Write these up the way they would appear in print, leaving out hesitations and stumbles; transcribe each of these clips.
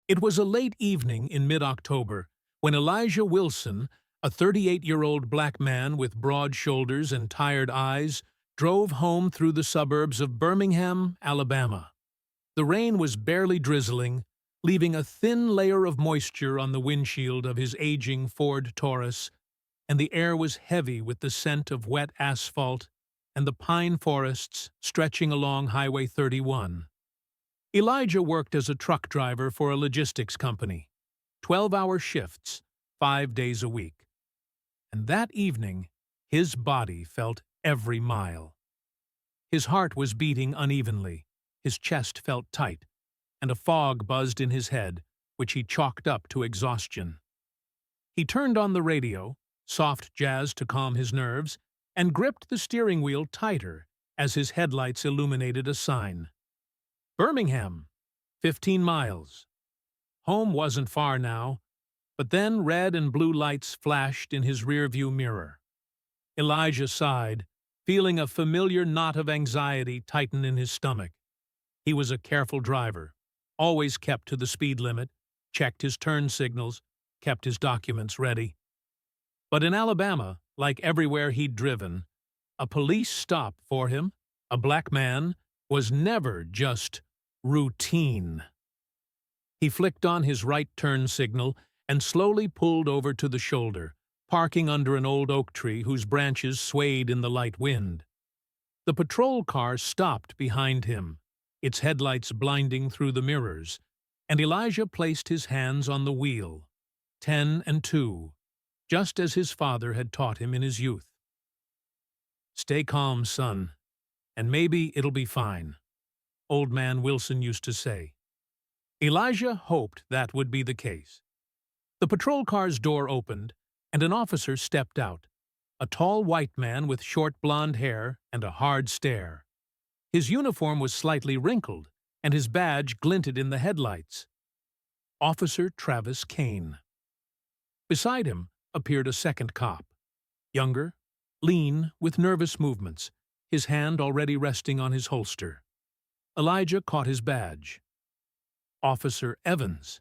It was a late evening in mid-October when Elijah Wilson, a 38-year-old black man with broad shoulders and tired eyes, drove home through the suburbs of Birmingham, Alabama. The rain was barely drizzling, leaving a thin layer of moisture on the windshield of his aging Ford Taurus, and the air was heavy with the scent of wet asphalt and the pine forests stretching along Highway 31. Elijah worked as a truck driver for a logistics company, 12-hour shifts, 5 days a week. And that evening, his body felt every mile. His heart was beating unevenly, his chest felt tight, and a fog buzzed in his head, which he chalked up to exhaustion. He turned on the radio, soft jazz to calm his nerves, and gripped the steering wheel tighter as his headlights illuminated a sign. Birmingham, 15 miles. Home wasn't far now, but then red and blue lights flashed in his rearview mirror. Elijah sighed, feeling a familiar knot of anxiety tighten in his stomach. He was a careful driver, always kept to the speed limit, checked his turn signals, kept his documents ready. But in Alabama, like everywhere he'd driven, a police stop for him, a black man, was never just routine. He flicked on his right turn signal and slowly pulled over to the shoulder, parking under an old oak tree whose branches swayed in the light wind. The patrol car stopped behind him, its headlights blinding through the mirrors, and Elijah placed his hands on the wheel, 10 and 2, just as his father had taught him in his youth. "Stay calm, son, and maybe it'll be fine," Old Man Wilson used to say. Elijah hoped that would be the case. The patrol car's door opened, and an officer stepped out, a tall white man with short blonde hair and a hard stare. His uniform was slightly wrinkled, and his badge glinted in the headlights. Officer Travis Kane. Beside him appeared a second cop, younger, lean, with nervous movements, his hand already resting on his holster. Elijah caught his badge. Officer Evans.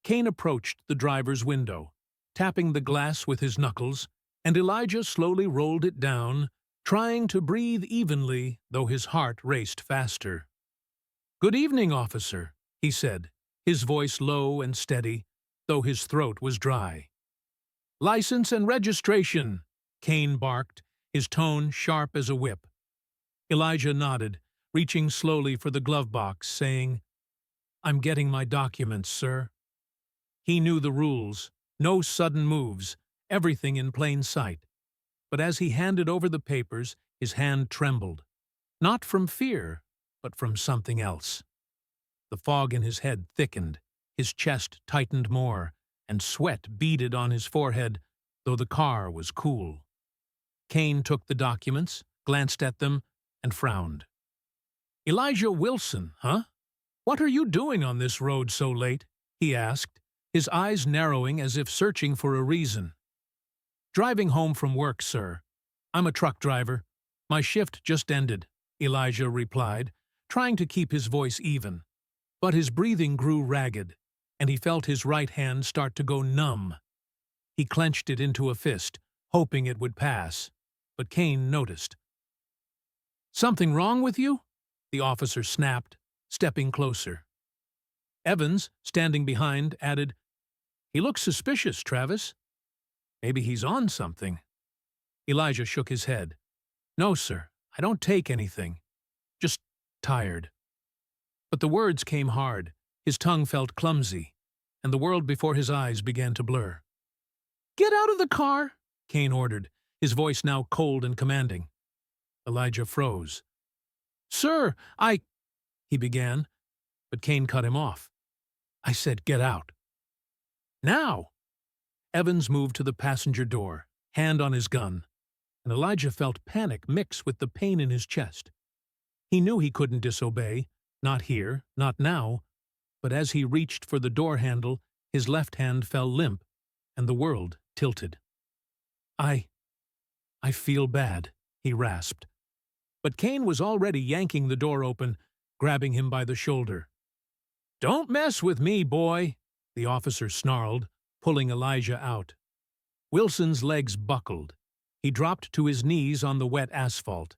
Kane approached the driver's window, tapping the glass with his knuckles, and Elijah slowly rolled it down, trying to breathe evenly, though his heart raced faster. "Good evening, officer," he said, his voice low and steady, though his throat was dry. "License and registration," Kane barked, his tone sharp as a whip. Elijah nodded, reaching slowly for the glove box, saying, "I'm getting my documents, sir." He knew the rules, no sudden moves, everything in plain sight. But as he handed over the papers, his hand trembled, not from fear, but from something else. The fog in his head thickened, his chest tightened more, and sweat beaded on his forehead, though the car was cool. Kane took the documents, glanced at them, and frowned. "Elijah Wilson, huh? What are you doing on this road so late?" he asked, his eyes narrowing as if searching for a reason. "Driving home from work, sir. I'm a truck driver. My shift just ended," Elijah replied, trying to keep his voice even. But his breathing grew ragged, and he felt his right hand start to go numb. He clenched it into a fist, hoping it would pass, but Kane noticed. "Something wrong with you?" the officer snapped, stepping closer. Evans, standing behind, added, "He looks suspicious, Travis. Maybe he's on something." Elijah shook his head. "No, sir, I don't take anything. Just tired." But the words came hard, his tongue felt clumsy, and the world before his eyes began to blur. "Get out of the car," Kane ordered, his voice now cold and commanding. Elijah froze. "Sir, he began, but Kane cut him off. "I said get out." "Now!" Evans moved to the passenger door, hand on his gun, and Elijah felt panic mix with the pain in his chest. He knew he couldn't disobey, not here, not now, but as he reached for the door handle, his left hand fell limp, and the world tilted. I feel bad," he rasped. But Kane was already yanking the door open, grabbing him by the shoulder. "Don't mess with me, boy," the officer snarled, pulling Elijah out. Wilson's legs buckled. He dropped to his knees on the wet asphalt.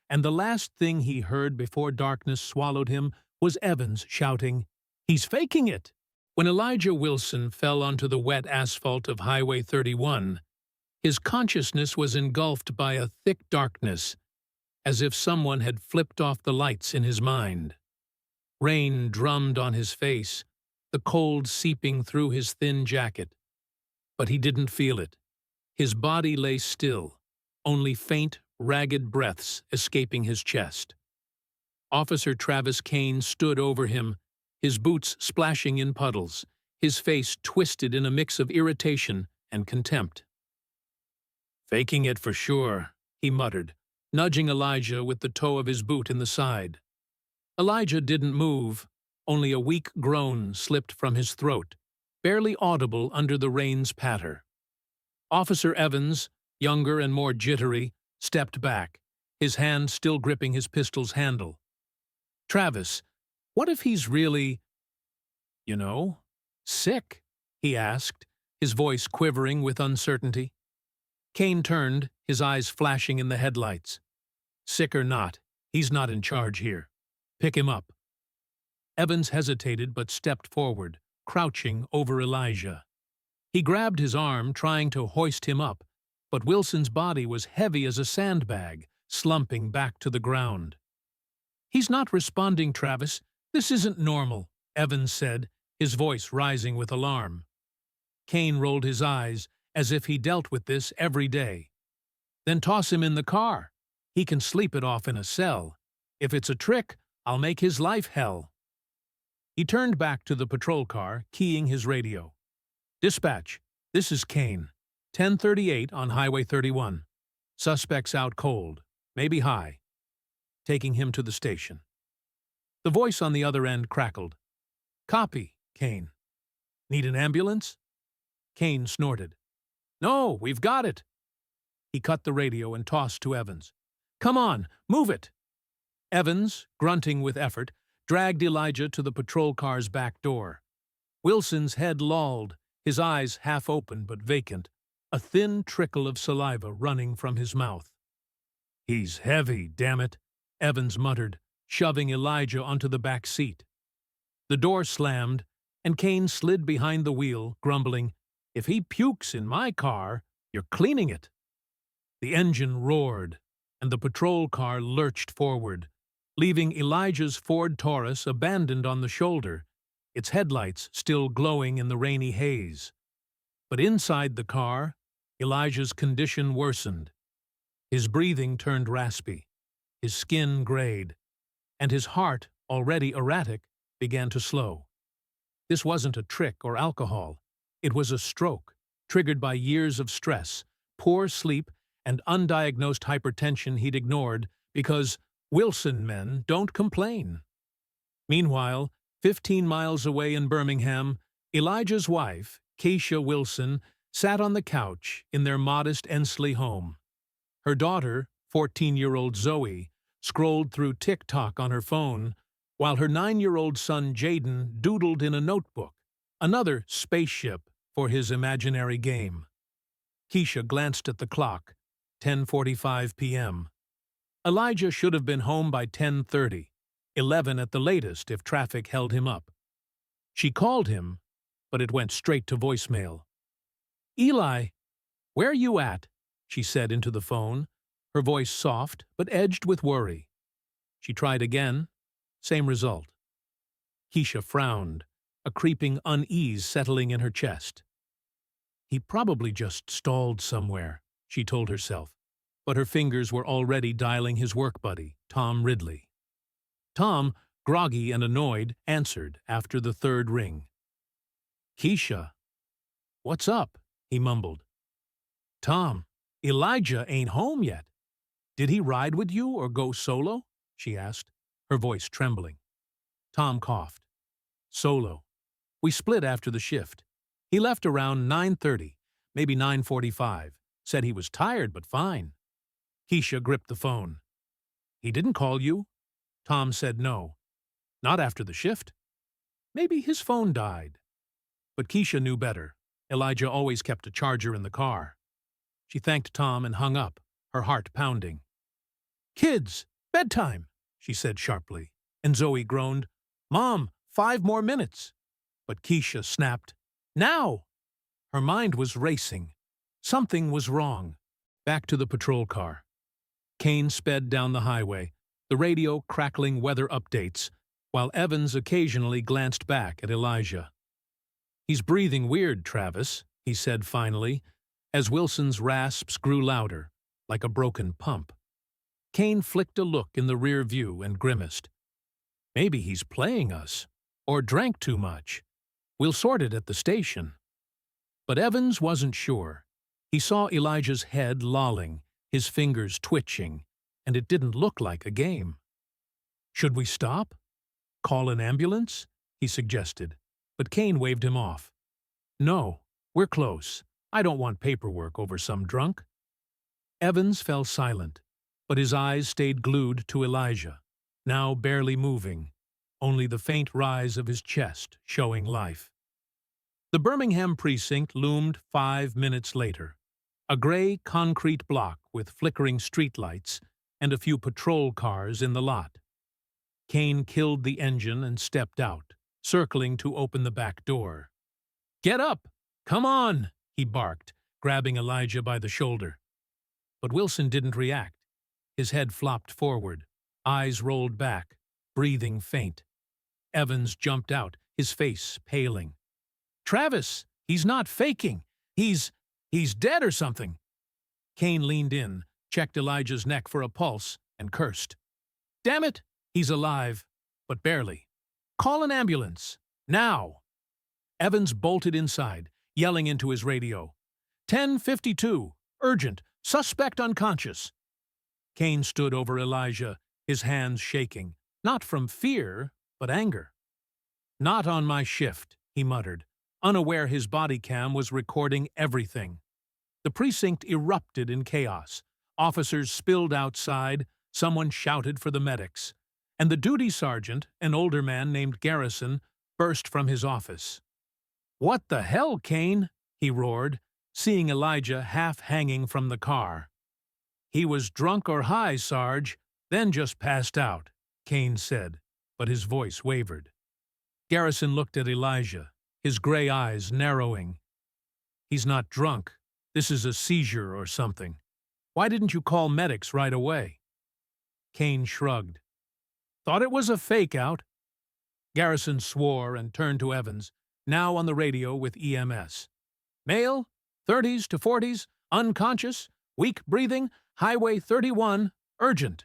And the last thing he heard before darkness swallowed him was Evans shouting, "He's faking it!" When Elijah Wilson fell onto the wet asphalt of Highway 31, his consciousness was engulfed by a thick darkness, as if someone had flipped off the lights in his mind. Rain drummed on his face, the cold seeping through his thin jacket. But he didn't feel it. His body lay still, only faint, ragged breaths escaping his chest. Officer Travis Kane stood over him, his boots splashing in puddles, his face twisted in a mix of irritation and contempt. "Faking it for sure," he muttered, nudging Elijah with the toe of his boot in the side. Elijah didn't move, only a weak groan slipped from his throat, barely audible under the rain's patter. Officer Evans, younger and more jittery, stepped back, his hand still gripping his pistol's handle. "Travis, what if he's really, sick?" he asked, his voice quivering with uncertainty. Kane turned, his eyes flashing in the headlights. "Sick or not, he's not in charge here. Pick him up." Evans hesitated but stepped forward, crouching over Elijah. He grabbed his arm, trying to hoist him up, but Wilson's body was heavy as a sandbag, slumping back to the ground. "He's not responding, Travis. This isn't normal," Evans said, his voice rising with alarm. Kane rolled his eyes, as if he dealt with this every day. "Then toss him in the car. He can sleep it off in a cell. If it's a trick, I'll make his life hell." He turned back to the patrol car, keying his radio. "Dispatch, this is Kane. 10:38 on Highway 31. Suspect's out cold, maybe high. Taking him to the station." The voice on the other end crackled. "Copy, Kane. Need an ambulance?" Kane snorted. "No, we've got it." He cut the radio and tossed to Evans. "Come on, move it." Evans, grunting with effort, dragged Elijah to the patrol car's back door. Wilson's head lolled, his eyes half open but vacant, a thin trickle of saliva running from his mouth. "He's heavy, damn it," Evans muttered, shoving Elijah onto the back seat. The door slammed, and Kane slid behind the wheel, grumbling, "If he pukes in my car, you're cleaning it." The engine roared, and the patrol car lurched forward, leaving Elijah's Ford Taurus abandoned on the shoulder, its headlights still glowing in the rainy haze. But inside the car, Elijah's condition worsened. His breathing turned raspy, his skin grayed, and his heart, already erratic, began to slow. This wasn't a trick or alcohol. It was a stroke, triggered by years of stress, poor sleep, and undiagnosed hypertension he'd ignored because Wilson men don't complain. Meanwhile, 15 miles away in Birmingham, Elijah's wife, Keisha Wilson, sat on the couch in their modest Ensley home. Her daughter, 14-year-old Zoe, scrolled through TikTok on her phone, while her 9-year-old son Jaden doodled in a notebook, another spaceship for his imaginary game. Keisha glanced at the clock, 10:45 p.m. Elijah should have been home by 10:30, 11 at the latest if traffic held him up. She called him, but it went straight to voicemail. "Eli, where are you at?" she said into the phone, her voice soft but edged with worry. She tried again, same result. Keisha frowned, a creeping unease settling in her chest. "He probably just stalled somewhere," she told herself, but her fingers were already dialing his work buddy, Tom Ridley. Tom, groggy and annoyed, answered after the third ring. "Keisha, what's up?" he mumbled. "Tom, Elijah ain't home yet. Did he ride with you or go solo?" she asked, her voice trembling. Tom coughed. "Solo. We split after the shift. He left around 9:30, maybe 9:45. Said he was tired but fine." Keisha gripped the phone. "He didn't call you?" Tom said no. "Not after the shift." Maybe his phone died. But Keisha knew better. Elijah always kept a charger in the car. She thanked Tom and hung up, her heart pounding. "Kids, bedtime," she said sharply, and Zoe groaned, "Mom, 5 more minutes." But Keisha snapped, "Now!" Her mind was racing. Something was wrong. Back to the patrol car. Kane sped down the highway, the radio crackling weather updates, while Evans occasionally glanced back at Elijah. "He's breathing weird, Travis," he said finally, as Wilson's rasps grew louder, like a broken pump. Kane flicked a look in the rear view and grimaced. "Maybe he's playing us, or drank too much. We'll sort it at the station." But Evans wasn't sure. He saw Elijah's head lolling, his fingers twitching, and it didn't look like a game. "Should we stop? Call an ambulance?" he suggested, but Kane waved him off. "No, we're close. I don't want paperwork over some drunk." Evans fell silent, but his eyes stayed glued to Elijah, now barely moving, only the faint rise of his chest showing life. The Birmingham precinct loomed 5 minutes later, a gray concrete block with flickering streetlights and a few patrol cars in the lot. Kane killed the engine and stepped out, circling to open the back door. "Get up! Come on!" he barked, grabbing Elijah by the shoulder. But Wilson didn't react. His head flopped forward, eyes rolled back, breathing faint. Evans jumped out, his face paling. "Travis, he's not faking. He's dead or something." Kane leaned in, checked Elijah's neck for a pulse, and cursed. "Damn it, he's alive, but barely. Call an ambulance. Now!" Evans bolted inside, yelling into his radio. 10:52, urgent, suspect unconscious." Kane stood over Elijah, his hands shaking, not from fear, but anger. "Not on my shift," he muttered, unaware his body cam was recording everything. The precinct erupted in chaos. Officers spilled outside, someone shouted for the medics, and the duty sergeant, an older man named Garrison, burst from his office. "What the hell, Kane?" he roared, seeing Elijah half hanging from the car. "He was drunk or high, Sarge, then just passed out," Kane said, but his voice wavered. Garrison looked at Elijah, his gray eyes narrowing. "He's not drunk. This is a seizure or something. Why didn't you call medics right away?" Kane shrugged. "Thought it was a fake-out." Garrison swore and turned to Evans, now on the radio with EMS. "Male, 30s to 40s, unconscious, weak breathing, Highway 31, urgent."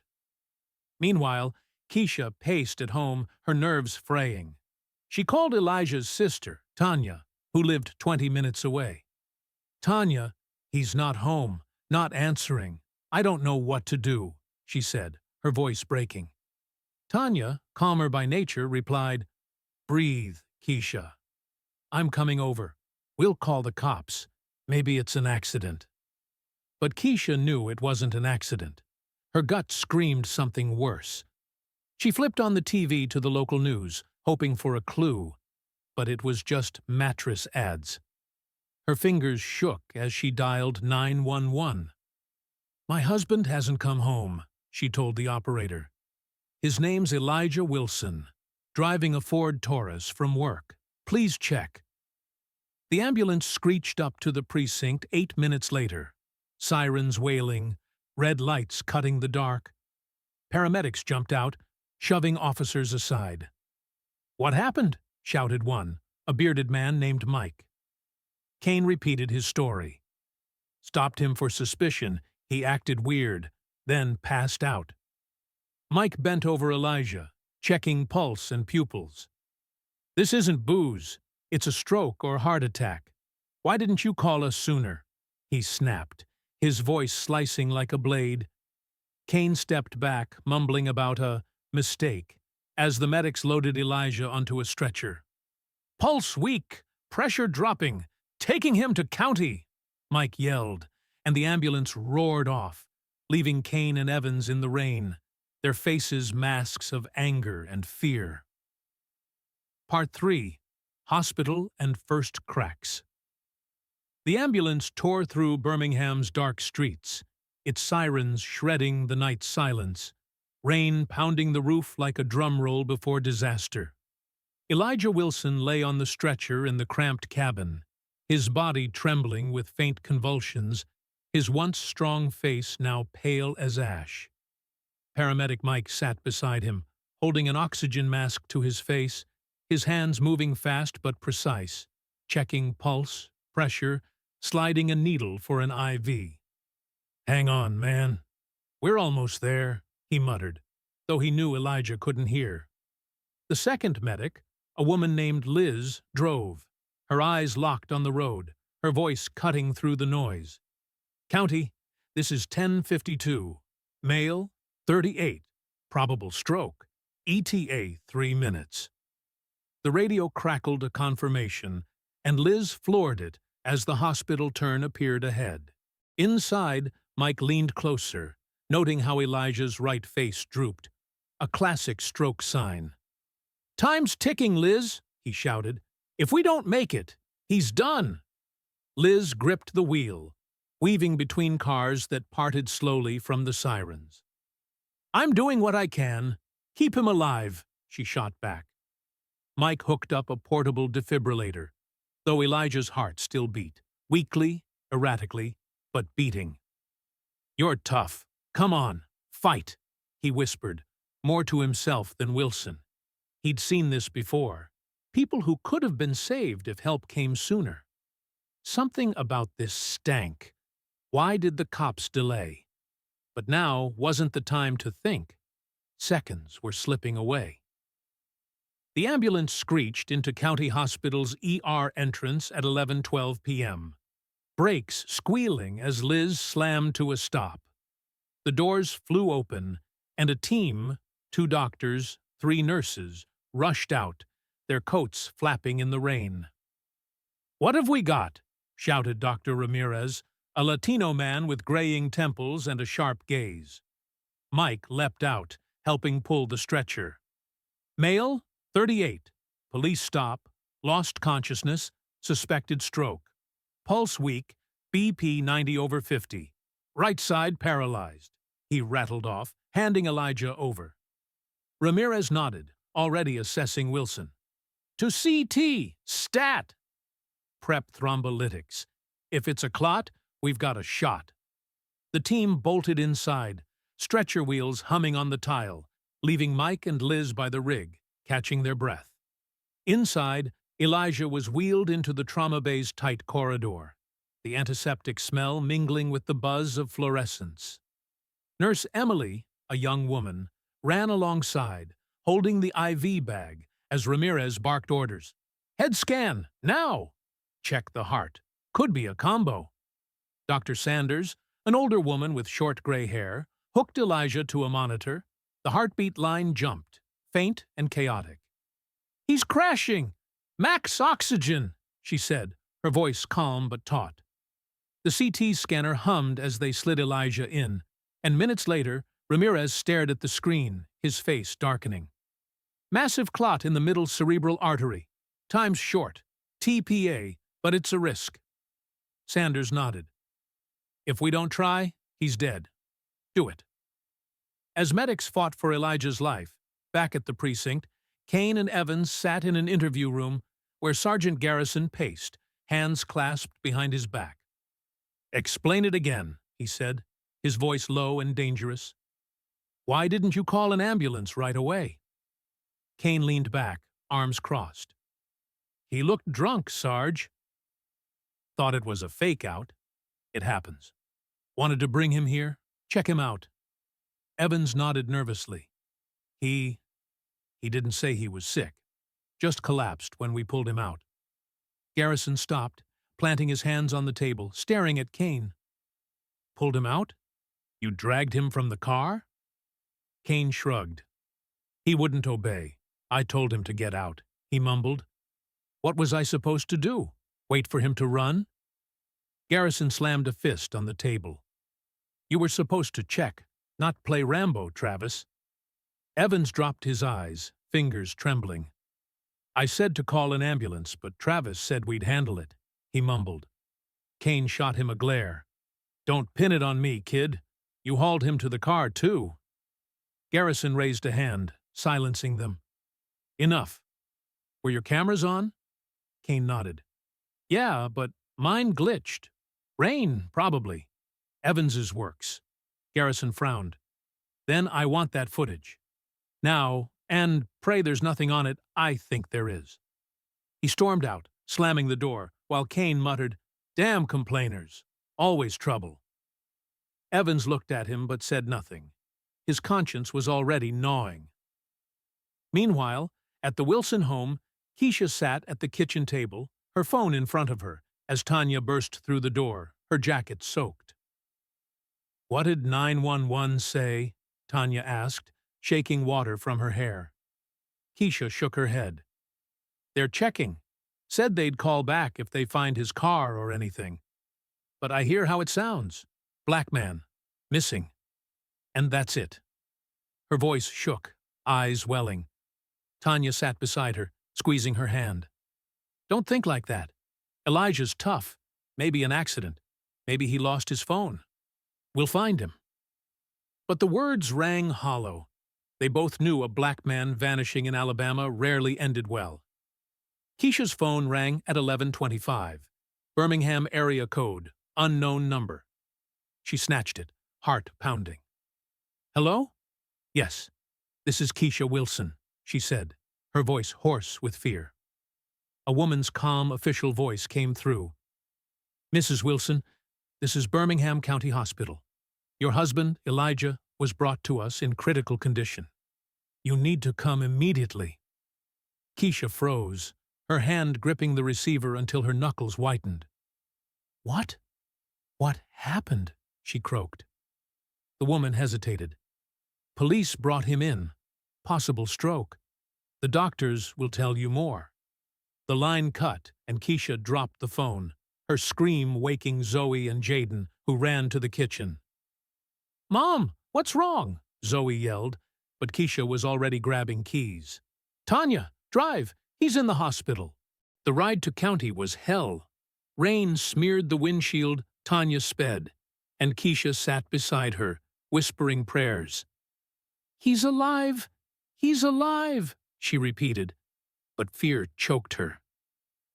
Meanwhile, Keisha paced at home, her nerves fraying. She called Elijah's sister, Tanya, who lived 20 minutes away. "Tanya, he's not home, not answering. I don't know what to do," she said, her voice breaking. Tanya, calmer by nature, replied, "Breathe, Keisha. I'm coming over. We'll call the cops. Maybe it's an accident." But Keisha knew it wasn't an accident. Her gut screamed something worse. She flipped on the TV to the local news, hoping for a clue, but it was just mattress ads. Her fingers shook as she dialed 911. "My husband hasn't come home," she told the operator. "His name's Elijah Wilson, driving a Ford Taurus from work. Please check." The ambulance screeched up to the precinct 8 minutes later, sirens wailing, red lights cutting the dark. Paramedics jumped out, shoving officers aside. "What happened?" shouted one, a bearded man named Mike. Kane repeated his story. "Stopped him for suspicion. He acted weird, then passed out." Mike bent over Elijah, checking pulse and pupils. "This isn't booze. It's a stroke or heart attack. Why didn't you call us sooner?" he snapped, his voice slicing like a blade. Kane stepped back, mumbling about a mistake, as the medics loaded Elijah onto a stretcher. "Pulse weak, pressure dropping, taking him to county," Mike yelled, and the ambulance roared off, leaving Kane and Evans in the rain, their faces masks of anger and fear. Part 3. Hospital and First Cracks. The ambulance tore through Birmingham's dark streets, its sirens shredding the night silence, rain pounding the roof like a drum roll before disaster. Elijah Wilson lay on the stretcher in the cramped cabin, his body trembling with faint convulsions, his once strong face now pale as ash. Paramedic Mike sat beside him, holding an oxygen mask to his face, his hands moving fast but precise, checking pulse, pressure, sliding a needle for an IV. "Hang on, man. We're almost there," he muttered, though he knew Elijah couldn't hear. The second medic, a woman named Liz, drove, her eyes locked on the road, her voice cutting through the noise. "County, this is 10:52. Male, 38. Probable stroke. ETA 3 minutes." The radio crackled a confirmation, and Liz floored it as the hospital turn appeared ahead. Inside, Mike leaned closer, noting how Elijah's right face drooped, a classic stroke sign. "Time's ticking, Liz," he shouted. "If we don't make it, he's done." Liz gripped the wheel, weaving between cars that parted slowly from the sirens. "I'm doing what I can. Keep him alive," she shot back. Mike hooked up a portable defibrillator, though Elijah's heart still beat, weakly, erratically, but beating. "You're tough. Come on, fight," he whispered, more to himself than Wilson. He'd seen this before. People who could have been saved if help came sooner. Something about this stank. Why did the cops delay? But now wasn't the time to think. Seconds were slipping away. The ambulance screeched into County Hospital's ER entrance at 11:12 p.m. Brakes squealing as Liz slammed to a stop. The doors flew open, and a team, 2 doctors, 3 nurses, rushed out, their coats flapping in the rain. "What have we got?" shouted Dr. Ramirez, a Latino man with graying temples and a sharp gaze. Mike leapt out, helping pull the stretcher. "Male, 38. Police stop. Lost consciousness. Suspected stroke. Pulse weak. BP 90/50. Right side paralyzed," he rattled off, handing Elijah over. Ramirez nodded, already assessing Wilson. "To CT! Stat!" "Prep thrombolytics. If it's a clot, we've got a shot." The team bolted inside, stretcher wheels humming on the tile, leaving Mike and Liz by the rig, catching their breath. Inside, Elijah was wheeled into the trauma bay's tight corridor, the antiseptic smell mingling with the buzz of fluorescence. Nurse Emily, a young woman, ran alongside, holding the IV bag as Ramirez barked orders. "Head scan, now!" "Check the heart. Could be a combo." Dr. Sanders, an older woman with short gray hair, hooked Elijah to a monitor. The heartbeat line jumped, faint and chaotic. "He's crashing! Max oxygen!" she said, her voice calm but taut. The CT scanner hummed as they slid Elijah in, and minutes later, Ramirez stared at the screen, his face darkening. "Massive clot in the middle cerebral artery. Time's short. TPA, but it's a risk." Sanders nodded. "If we don't try, he's dead. Do it." As medics fought for Elijah's life, back at the precinct, Kane and Evans sat in an interview room where Sergeant Garrison paced, hands clasped behind his back. "Explain it again," he said, his voice low and dangerous. "Why didn't you call an ambulance right away?" Kane leaned back, arms crossed. "He looked drunk, Sarge." "Thought it was a fake-out. It happens. Wanted to bring him here? Check him out." Evans nodded nervously. He didn't say he was sick. Just collapsed when we pulled him out." Garrison stopped, planting his hands on the table, staring at Kane. "Pulled him out? You dragged him from the car?" Kane shrugged. "He wouldn't obey. I told him to get out," he mumbled. "What was I supposed to do? Wait for him to run?" Garrison slammed a fist on the table. "You were supposed to check, not play Rambo, Travis." Evans dropped his eyes, fingers trembling. I said to call an ambulance, but Travis said we'd handle it, he mumbled. Kane shot him a glare. Don't pin it on me, kid. You hauled him to the car, too. Garrison raised a hand, silencing them. Enough. Were your cameras on? Kane nodded. Yeah, but mine glitched. Rain, probably. Evans's works. Garrison frowned. Then I want that footage. Now, and pray there's nothing on it, I think there is. He stormed out, slamming the door, while Kane muttered, Damn complainers. Always trouble. Evans looked at him but said nothing. His conscience was already gnawing. Meanwhile, at the Wilson home, Keisha sat at the kitchen table, her phone in front of her, as Tanya burst through the door, her jacket soaked. What did 911 say? Tanya asked, shaking water from her hair. Keisha shook her head. They're checking. Said they'd call back if they find his car or anything. But I hear how it sounds. Black man. Missing. And that's it. Her voice shook, eyes welling. Tanya sat beside her, squeezing her hand. Don't think like that. Elijah's tough. Maybe an accident. Maybe he lost his phone. We'll find him. But the words rang hollow. They both knew a black man vanishing in Alabama rarely ended well. Keisha's phone rang at 11:25. Birmingham area code, unknown number. She snatched it, heart pounding. Hello? Yes. This is Keisha Wilson, she said, her voice hoarse with fear. A woman's calm, official voice came through. Mrs. Wilson, this is Birmingham County Hospital. Your husband, Elijah, was brought to us in critical condition. You need to come immediately. Keisha froze, her hand gripping the receiver until her knuckles whitened. What? What happened? She croaked. The woman hesitated. Police brought him in. Possible stroke. The doctors will tell you more. The line cut, and Keisha dropped the phone, her scream waking Zoe and Jaden, who ran to the kitchen. Mom, what's wrong? Zoe yelled, but Keisha was already grabbing keys. Tanya, drive! He's in the hospital. The ride to county was hell. Rain smeared the windshield, Tanya sped, and Keisha sat beside her, whispering prayers. He's alive! He's alive! She repeated, but fear choked her.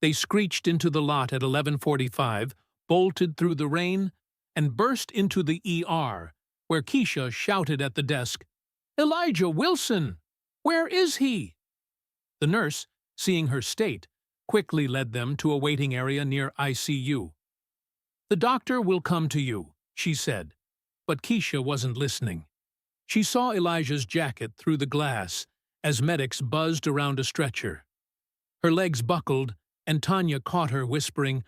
They screeched into the lot at 11:45, bolted through the rain, and burst into the ER, where Keisha shouted at the desk, Elijah Wilson! Where is he? The nurse, seeing her state, quickly led them to a waiting area near ICU. The doctor will come to you, she said, but Keisha wasn't listening. She saw Elijah's jacket through the glass as medics buzzed around a stretcher. Her legs buckled, and Tanya caught her, whispering,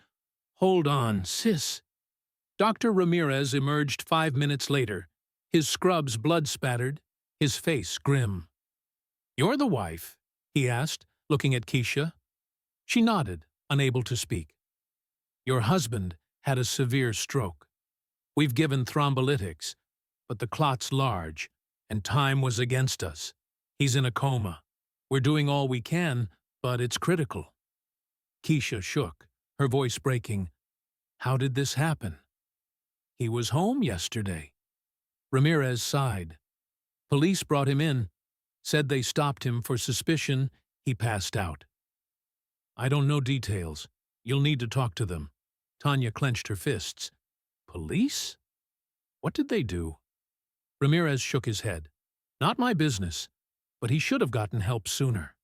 Hold on, sis. Dr. Ramirez emerged 5 minutes later, his scrubs blood-spattered, his face grim. You're the wife? He asked, looking at Keisha. She nodded, unable to speak. Your husband had a severe stroke. We've given thrombolytics, but the clot's large, and time was against us. He's in a coma. We're doing all we can, but it's critical. Keisha shook, her voice breaking. How did this happen? He was home yesterday. Ramirez sighed. Police brought him in, said they stopped him for suspicion. He passed out. I don't know details. You'll need to talk to them. Tanya clenched her fists. Police? What did they do? Ramirez shook his head. Not my business, but he should have gotten help sooner.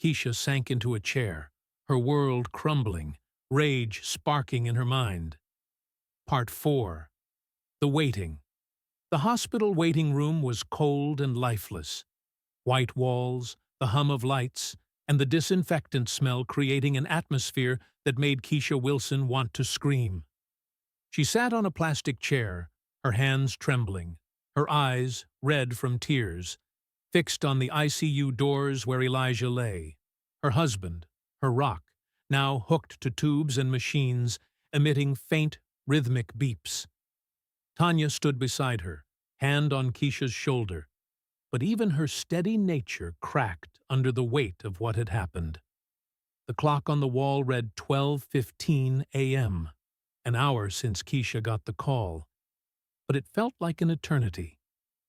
Keisha sank into a chair, her world crumbling, rage sparking in her mind. Part 4. The waiting. The hospital waiting room was cold and lifeless. White walls, the hum of lights, and the disinfectant smell creating an atmosphere that made Keisha Wilson want to scream. She sat on a plastic chair, her hands trembling, her eyes, red from tears, fixed on the ICU doors where Elijah lay, her husband, her rock, now hooked to tubes and machines, emitting faint, rhythmic beeps. Tanya stood beside her, hand on Keisha's shoulder. but even her steady nature cracked under the weight of what had happened. The clock on the wall read 12:15 a.m., an hour since Keisha got the call, but it felt like an eternity.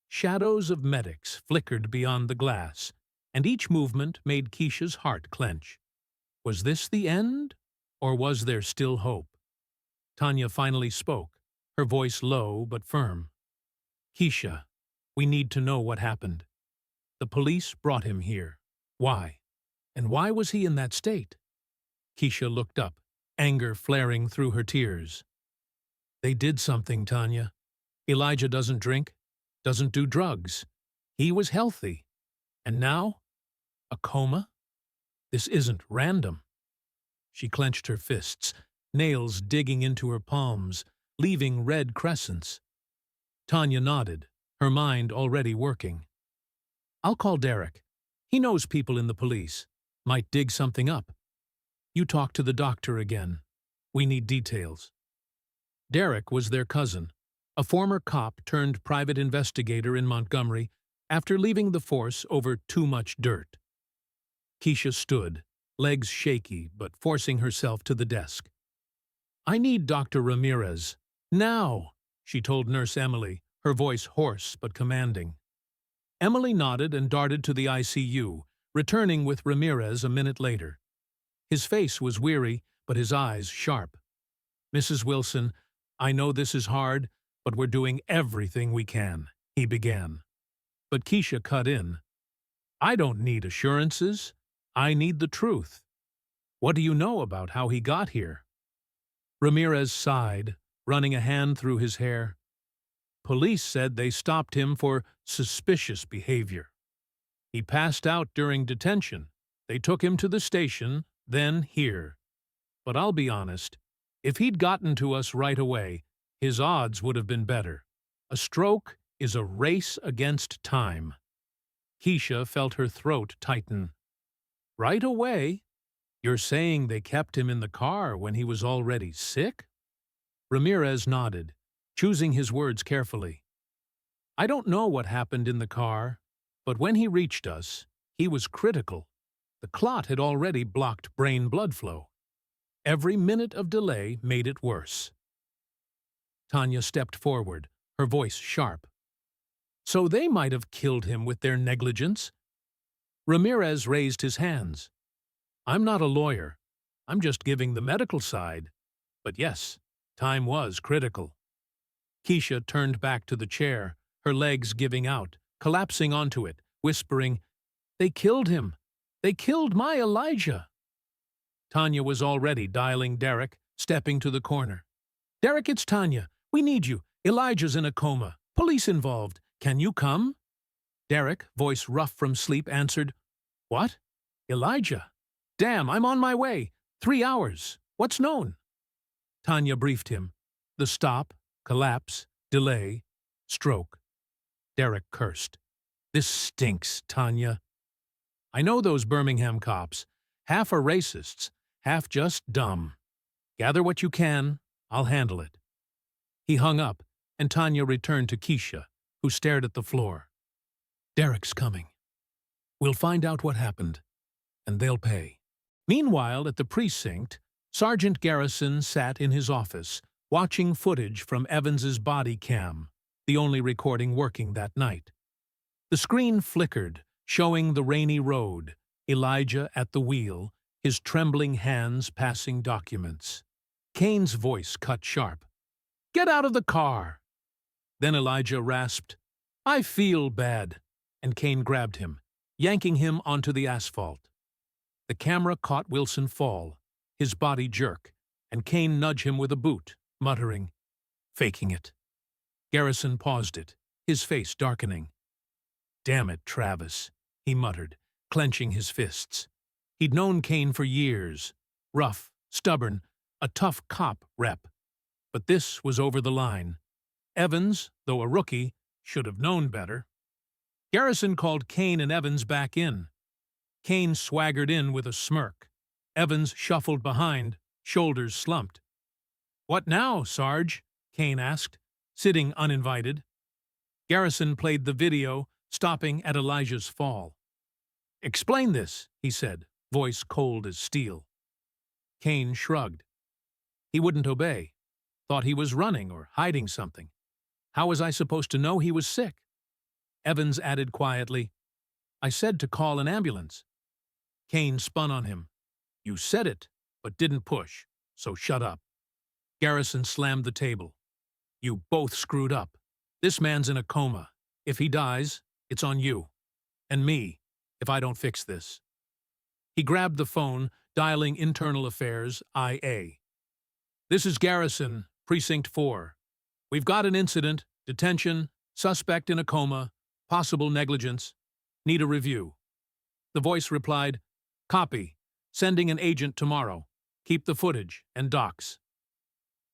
Shadows of medics flickered beyond the glass, and each movement made Keisha's heart clench. Was this the end, or was there still hope? Tanya finally spoke, her voice low but firm. Keisha, we need to know what happened. The police brought him here. Why? And why was he in that state? Keisha looked up, anger flaring through her tears. They did something, Tanya. Elijah doesn't drink, doesn't do drugs. He was healthy. And now? A coma? This isn't random. She clenched her fists, nails digging into her palms, leaving red crescents. Tanya nodded, her mind already working. I'll call Derek. He knows people in the police. Might dig something up. You talk to the doctor again. We need details. Derek was their cousin, a former cop turned private investigator in Montgomery after leaving the force over too much dirt. Keisha stood, legs shaky but forcing herself to the desk. I need Dr. Ramirez. Now, she told Nurse Emily, her voice hoarse but commanding. Emily nodded and darted to the ICU, returning with Ramirez a minute later. His face was weary, but his eyes sharp. Mrs. Wilson, I know this is hard, but we're doing everything we can, he began. But Keisha cut in. I don't need assurances. I need the truth. What do you know about how he got here? Ramirez sighed, running a hand through his hair. Police said they stopped him for suspicious behavior. He passed out during detention. They took him to the station, then here. But I'll be honest, if he'd gotten to us right away, his odds would have been better. A stroke is a race against time. Keisha felt her throat tighten. Right away? You're saying they kept him in the car when he was already sick? Ramirez nodded, choosing his words carefully. I don't know what happened in the car, but when he reached us, he was critical. The clot had already blocked brain blood flow. Every minute of delay made it worse. Tanya stepped forward, her voice sharp. So they might have killed him with their negligence? Ramirez raised his hands. I'm not a lawyer. I'm just giving the medical side. But yes, time was critical. Keisha turned back to the chair, her legs giving out, collapsing onto it, whispering, They killed him. They killed my Elijah. Tanya was already dialing Derek, stepping to the corner. Derek, it's Tanya. We need you. Elijah's in a coma. Police involved. Can you come? Derek, voice rough from sleep, answered, What? Elijah? Damn, I'm on my way. 3 hours. What's known? Tanya briefed him. The stop, collapse, delay, stroke. Derek cursed. This stinks, Tanya. I know those Birmingham cops. Half are racists, half just dumb. Gather what you can. I'll handle it. He hung up, and Tanya returned to Keisha, who stared at the floor. Derek's coming. We'll find out what happened, and they'll pay. Meanwhile, at the precinct, Sergeant Garrison sat in his office, watching footage from Evans's body cam, the only recording working that night. The screen flickered, showing the rainy road, Elijah at the wheel, his trembling hands passing documents. Kane's voice cut sharp. Get out of the car! Then Elijah rasped, I feel bad, and Kane grabbed him, yanking him onto the asphalt. The camera caught Wilson fall, his body jerk, and Kane nudge him with a boot, muttering, Faking it. Garrison paused it, his face darkening. Damn it, Travis, he muttered, clenching his fists. He'd known Kane for years, rough, stubborn, a tough cop rep. But this was over the line. Evans, though a rookie, should have known better. Garrison called Kane and Evans back in. Kane swaggered in with a smirk. Evans shuffled behind, shoulders slumped. What now, Sarge? Kane asked, sitting uninvited. Garrison played the video, stopping at Elijah's fall. "Explain this," he said, voice cold as steel. Kane shrugged. He wouldn't obey. Thought he was running or hiding something. How was I supposed to know he was sick? Evans added quietly, "I said to call an ambulance." Kane spun on him. "You said it, but didn't push, so shut up." Garrison slammed the table. "You both screwed up. This man's in a coma. If he dies, it's on you. And me, if I don't fix this." He grabbed the phone, dialing Internal Affairs, IA. "This is Garrison, Precinct 4. We've got an incident, detention, suspect in a coma, possible negligence. Need a review." The voice replied, "Copy. Sending an agent tomorrow. Keep the footage and docs."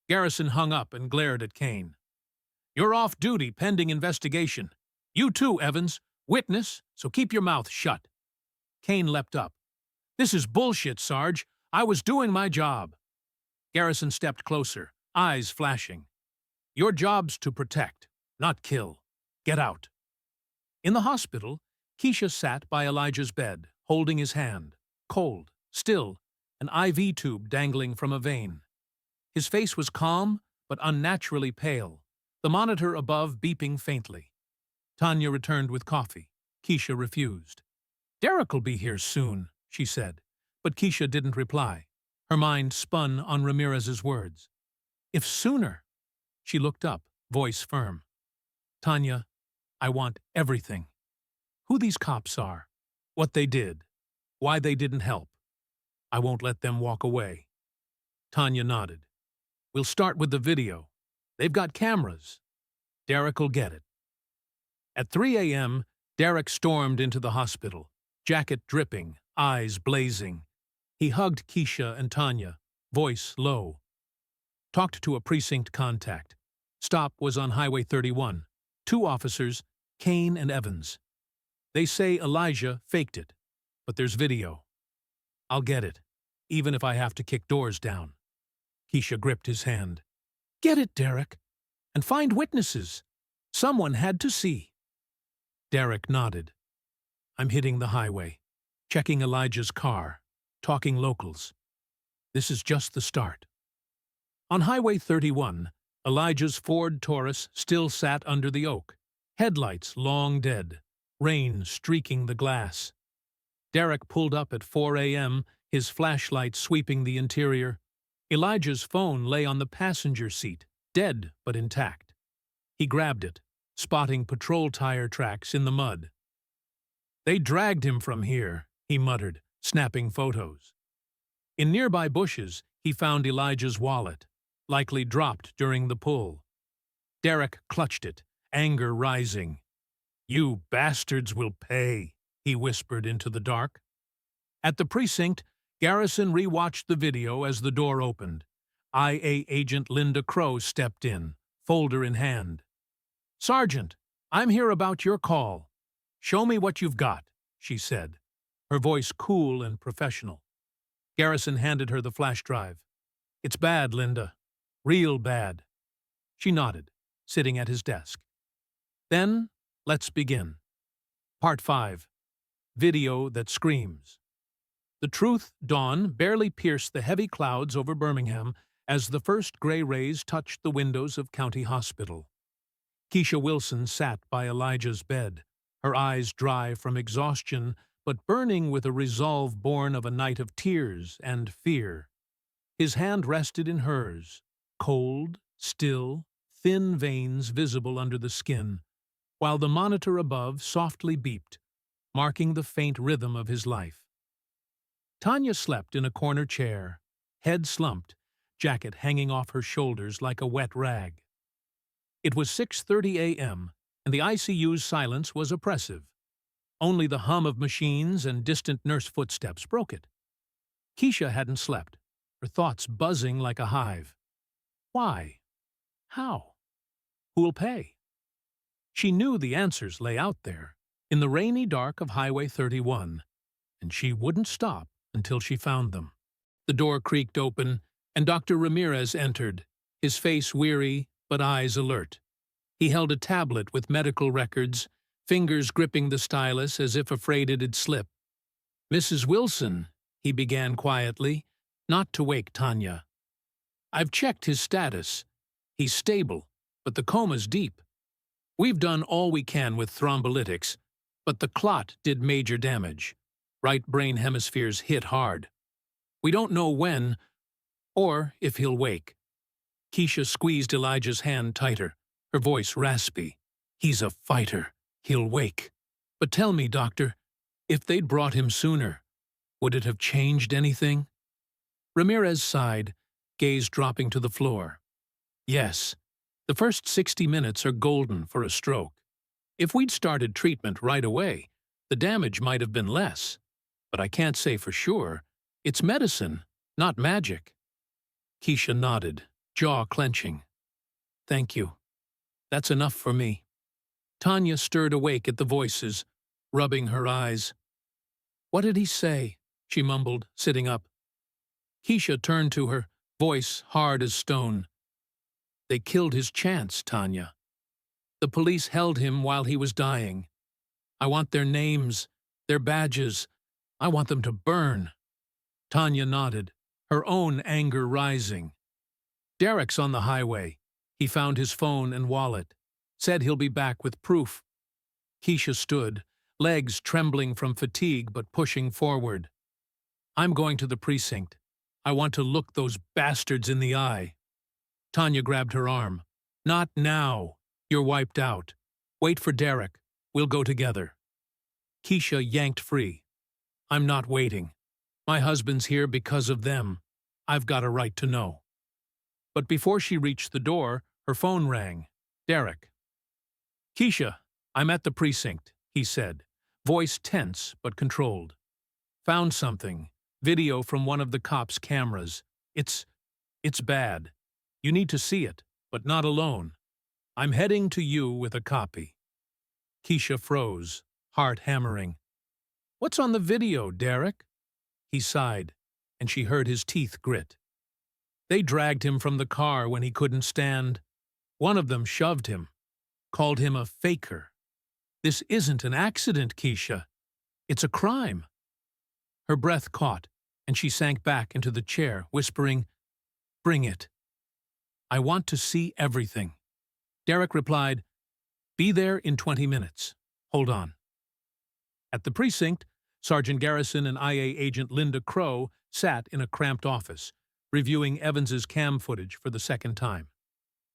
Garrison hung up and glared at Kane. "You're off duty pending investigation. You too, Evans. Witness, so keep your mouth shut." Kane leapt up. "This is bullshit, Sarge. I was doing my job." Garrison stepped closer, eyes flashing. "Your job's to protect, not kill. Get out." In the hospital, Keisha sat by Elijah's bed, holding his hand, cold, still, an IV tube dangling from a vein. His face was calm, but unnaturally pale, the monitor above beeping faintly. Tanya returned with coffee. Keisha refused. "Derek'll be here soon," she said, but Keisha didn't reply. Her mind spun on Ramirez's words. "If sooner." She looked up, voice firm. "Tanya, I want everything. Who these cops are, what they did, why they didn't help. I won't let them walk away." Tanya nodded. "We'll start with the video. They've got cameras. Derek'll get it." At 3 a.m., Derek stormed into the hospital, jacket dripping, eyes blazing. He hugged Keisha and Tanya, voice low. Talked to a precinct contact. Stop was on Highway 31. 2 officers, Kane and Evans. They say Elijah faked it, but there's video. I'll get it, even if I have to kick doors down. Keisha gripped his hand. "Get it, Derek, and find witnesses. Someone had to see." Derek nodded. "I'm hitting the highway, checking Elijah's car, talking locals. This is just the start." On Highway 31, Elijah's Ford Taurus still sat under the oak, headlights long dead, rain streaking the glass. Derek pulled up at 4 a.m., his flashlight sweeping the interior. Elijah's phone lay on the passenger seat, dead but intact. He grabbed it, spotting patrol tire tracks in the mud. "They dragged him from here," he muttered, snapping photos. In nearby bushes, he found Elijah's wallet, likely dropped during the pull. Derek clutched it, anger rising. "You bastards will pay," he whispered into the dark. At the precinct, Garrison rewatched the video as the door opened. IA agent Linda Crow stepped in, folder in hand. "Sergeant, I'm here about your call. Show me what you've got," she said, her voice cool and professional. Garrison handed her the flash drive. "It's bad, Linda. Real bad." She nodded, sitting at his desk. "Then, let's begin." Part 5. Video that screams. The truth, dawn, barely pierced the heavy clouds over Birmingham as the first gray rays touched the windows of County Hospital. Keisha Wilson sat by Elijah's bed, her eyes dry from exhaustion but burning with a resolve born of a night of tears and fear. His hand rested in hers, cold, still, thin veins visible under the skin, while the monitor above softly beeped, marking the faint rhythm of his life. Tanya slept in a corner chair, head slumped, jacket hanging off her shoulders like a wet rag. It was 6:30 a.m., and the ICU's silence was oppressive. Only the hum of machines and distant nurse footsteps broke it. Keisha hadn't slept, her thoughts buzzing like a hive. Why? How? Who'll pay? She knew the answers lay out there, in the rainy dark of Highway 31, and she wouldn't stop until she found them. The door creaked open, and Dr. Ramirez entered, his face weary but eyes alert. He held a tablet with medical records, fingers gripping the stylus as if afraid it'd slip. "Mrs. Wilson," he began quietly, not to wake Tanya. "I've checked his status. He's stable, but the coma's deep. We've done all we can with thrombolytics, but the clot did major damage. Right brain hemisphere's hit hard. We don't know when or if he'll wake." Keisha squeezed Elijah's hand tighter, her voice raspy. "He's a fighter. He'll wake. But tell me, doctor, if they'd brought him sooner, would it have changed anything?" Ramirez sighed, gaze dropping to the floor. "Yes, the first 60 minutes are golden for a stroke. If we'd started treatment right away, the damage might have been less. But I can't say for sure. It's medicine, not magic." Keisha nodded, jaw clenching. "Thank you. That's enough for me." Tanya stirred awake at the voices, rubbing her eyes. "What did he say?" she mumbled, sitting up. Keisha turned to her, voice hard as stone. "They killed his chance, Tanya. The police held him while he was dying. I want their names, their badges. I want them to burn." Tanya nodded, her own anger rising. "Derek's on the highway. He found his phone and wallet. Said he'll be back with proof." Keisha stood, legs trembling from fatigue but pushing forward. "I'm going to the precinct. I want to look those bastards in the eye." Tanya grabbed her arm. "Not now. You're wiped out. Wait for Derek. We'll go together." Keisha yanked free. "I'm not waiting. My husband's here because of them. I've got a right to know." But before she reached the door, her phone rang. Derek. "Keisha, I'm at the precinct," he said, voice tense but controlled. "Found something. Video from one of the cops' cameras. It's bad. You need to see it, but not alone. I'm heading to you with a copy." Keisha froze, heart hammering. "What's on the video, Derek?" He sighed, and she heard his teeth grit. "They dragged him from the car when he couldn't stand. One of them shoved him, called him a faker. This isn't an accident, Keisha. It's a crime." Her breath caught, and she sank back into the chair, whispering, "Bring it. I want to see everything." Derek replied, "Be there in 20 minutes. Hold on." At the precinct, Sergeant Garrison and IA agent Linda Crow sat in a cramped office, reviewing Evans's cam footage for the second time.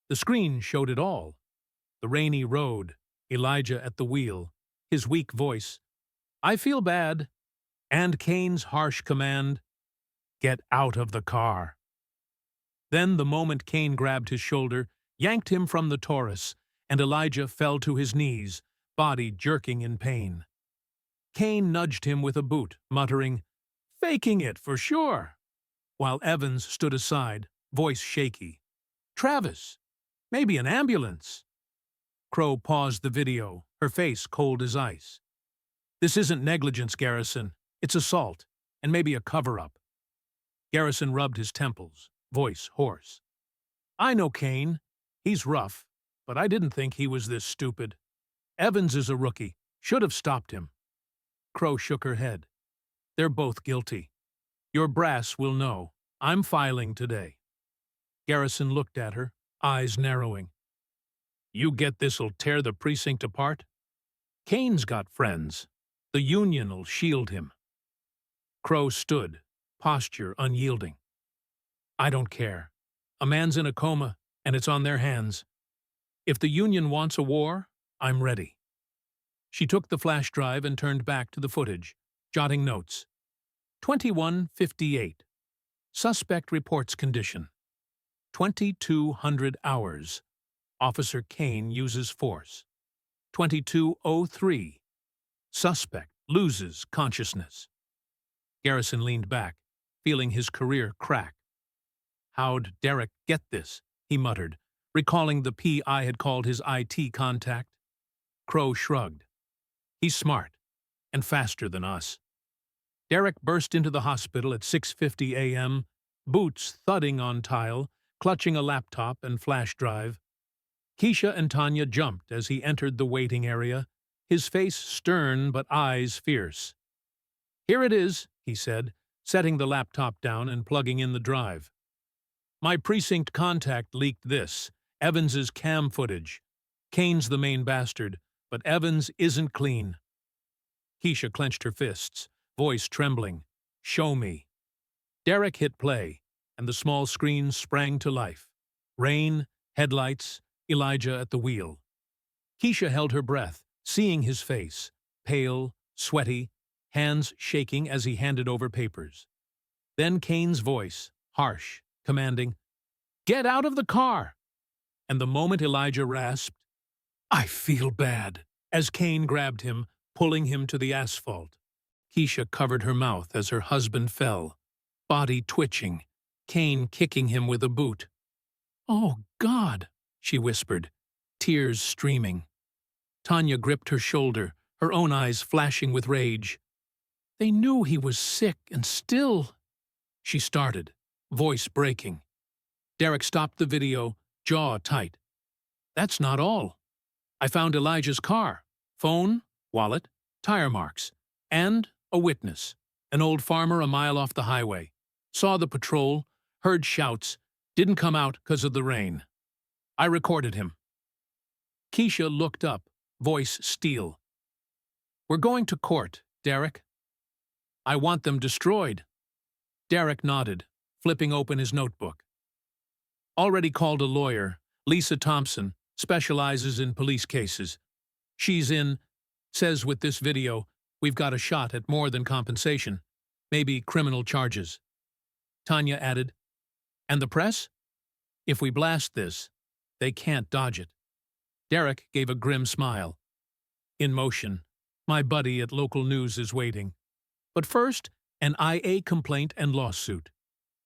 The screen showed it all. The rainy road, Elijah at the wheel, his weak voice, "I feel bad," and Kane's harsh command, "Get out of the car." Then the moment Kane grabbed his shoulder, yanked him from the Taurus, and Elijah fell to his knees, body jerking in pain. Kane nudged him with a boot, muttering, "Faking it for sure," while Evans stood aside, voice shaky. "Travis, maybe an ambulance." Crow paused the video, her face cold as ice. "This isn't negligence, Garrison. It's assault, and maybe a cover-up." Garrison rubbed his temples, voice hoarse. "I know Kane. He's rough, but I didn't think he was this stupid. Evans is a rookie. Should have stopped him." Crow shook her head. "They're both guilty. Your brass will know. I'm filing today." Garrison looked at her, eyes narrowing. "You get this'll tear the precinct apart? Kane's got friends. The union'll shield him." Crow stood, posture unyielding. "I don't care. A man's in a coma, and it's on their hands. If the union wants a war, I'm ready." She took the flash drive and turned back to the footage, jotting notes. 21:58. Suspect reports condition. 2200 hours. Officer Kane uses force. 22:03. Suspect loses consciousness. Garrison leaned back, feeling his career crack. "How'd Derek get this?" he muttered, recalling the PI had called his IT contact. Crow shrugged. "He's smart, and faster than us." Derek burst into the hospital at 6:50 a.m., boots thudding on tile, clutching a laptop and flash drive. Keisha and Tanya jumped as he entered the waiting area, his face stern but eyes fierce. "Here it is," he said, setting the laptop down and plugging in the drive. "My precinct contact leaked this, Evans's cam footage. Kane's the main bastard, but Evans isn't clean." Keisha clenched her fists, voice trembling. "Show me." Derek hit play, and the small screen sprang to life. Rain, headlights, Elijah at the wheel. Keisha held her breath, seeing his face, pale, sweaty, hands shaking as he handed over papers. Then Kane's voice, harsh, commanding, "Get out of the car!" And the moment Elijah rasped, "I feel bad," as Kane grabbed him, pulling him to the asphalt. Keisha covered her mouth as her husband fell, body twitching, Kane kicking him with a boot. "Oh, God," she whispered, tears streaming. Tanya gripped her shoulder, her own eyes flashing with rage. "They knew he was sick, and still—" She started, voice breaking. Derek stopped the video, jaw tight. "That's not all. I found Elijah's car, phone, wallet, tire marks, and a witness, an old farmer a mile off the highway. Saw the patrol, heard shouts, didn't come out because of the rain. I recorded him." Keisha looked up, voice steel. "We're going to court, Derek." "I want them destroyed." Derek nodded, flipping open his notebook. "Already called a lawyer, Lisa Thompson, specializes in police cases. She's says with this video, we've got a shot at more than compensation, maybe criminal charges." Tanya added, "And the press? If we blast this, they can't dodge it." Derek gave a grim smile. "In motion. My buddy at local news is waiting. But first, an IA complaint and lawsuit.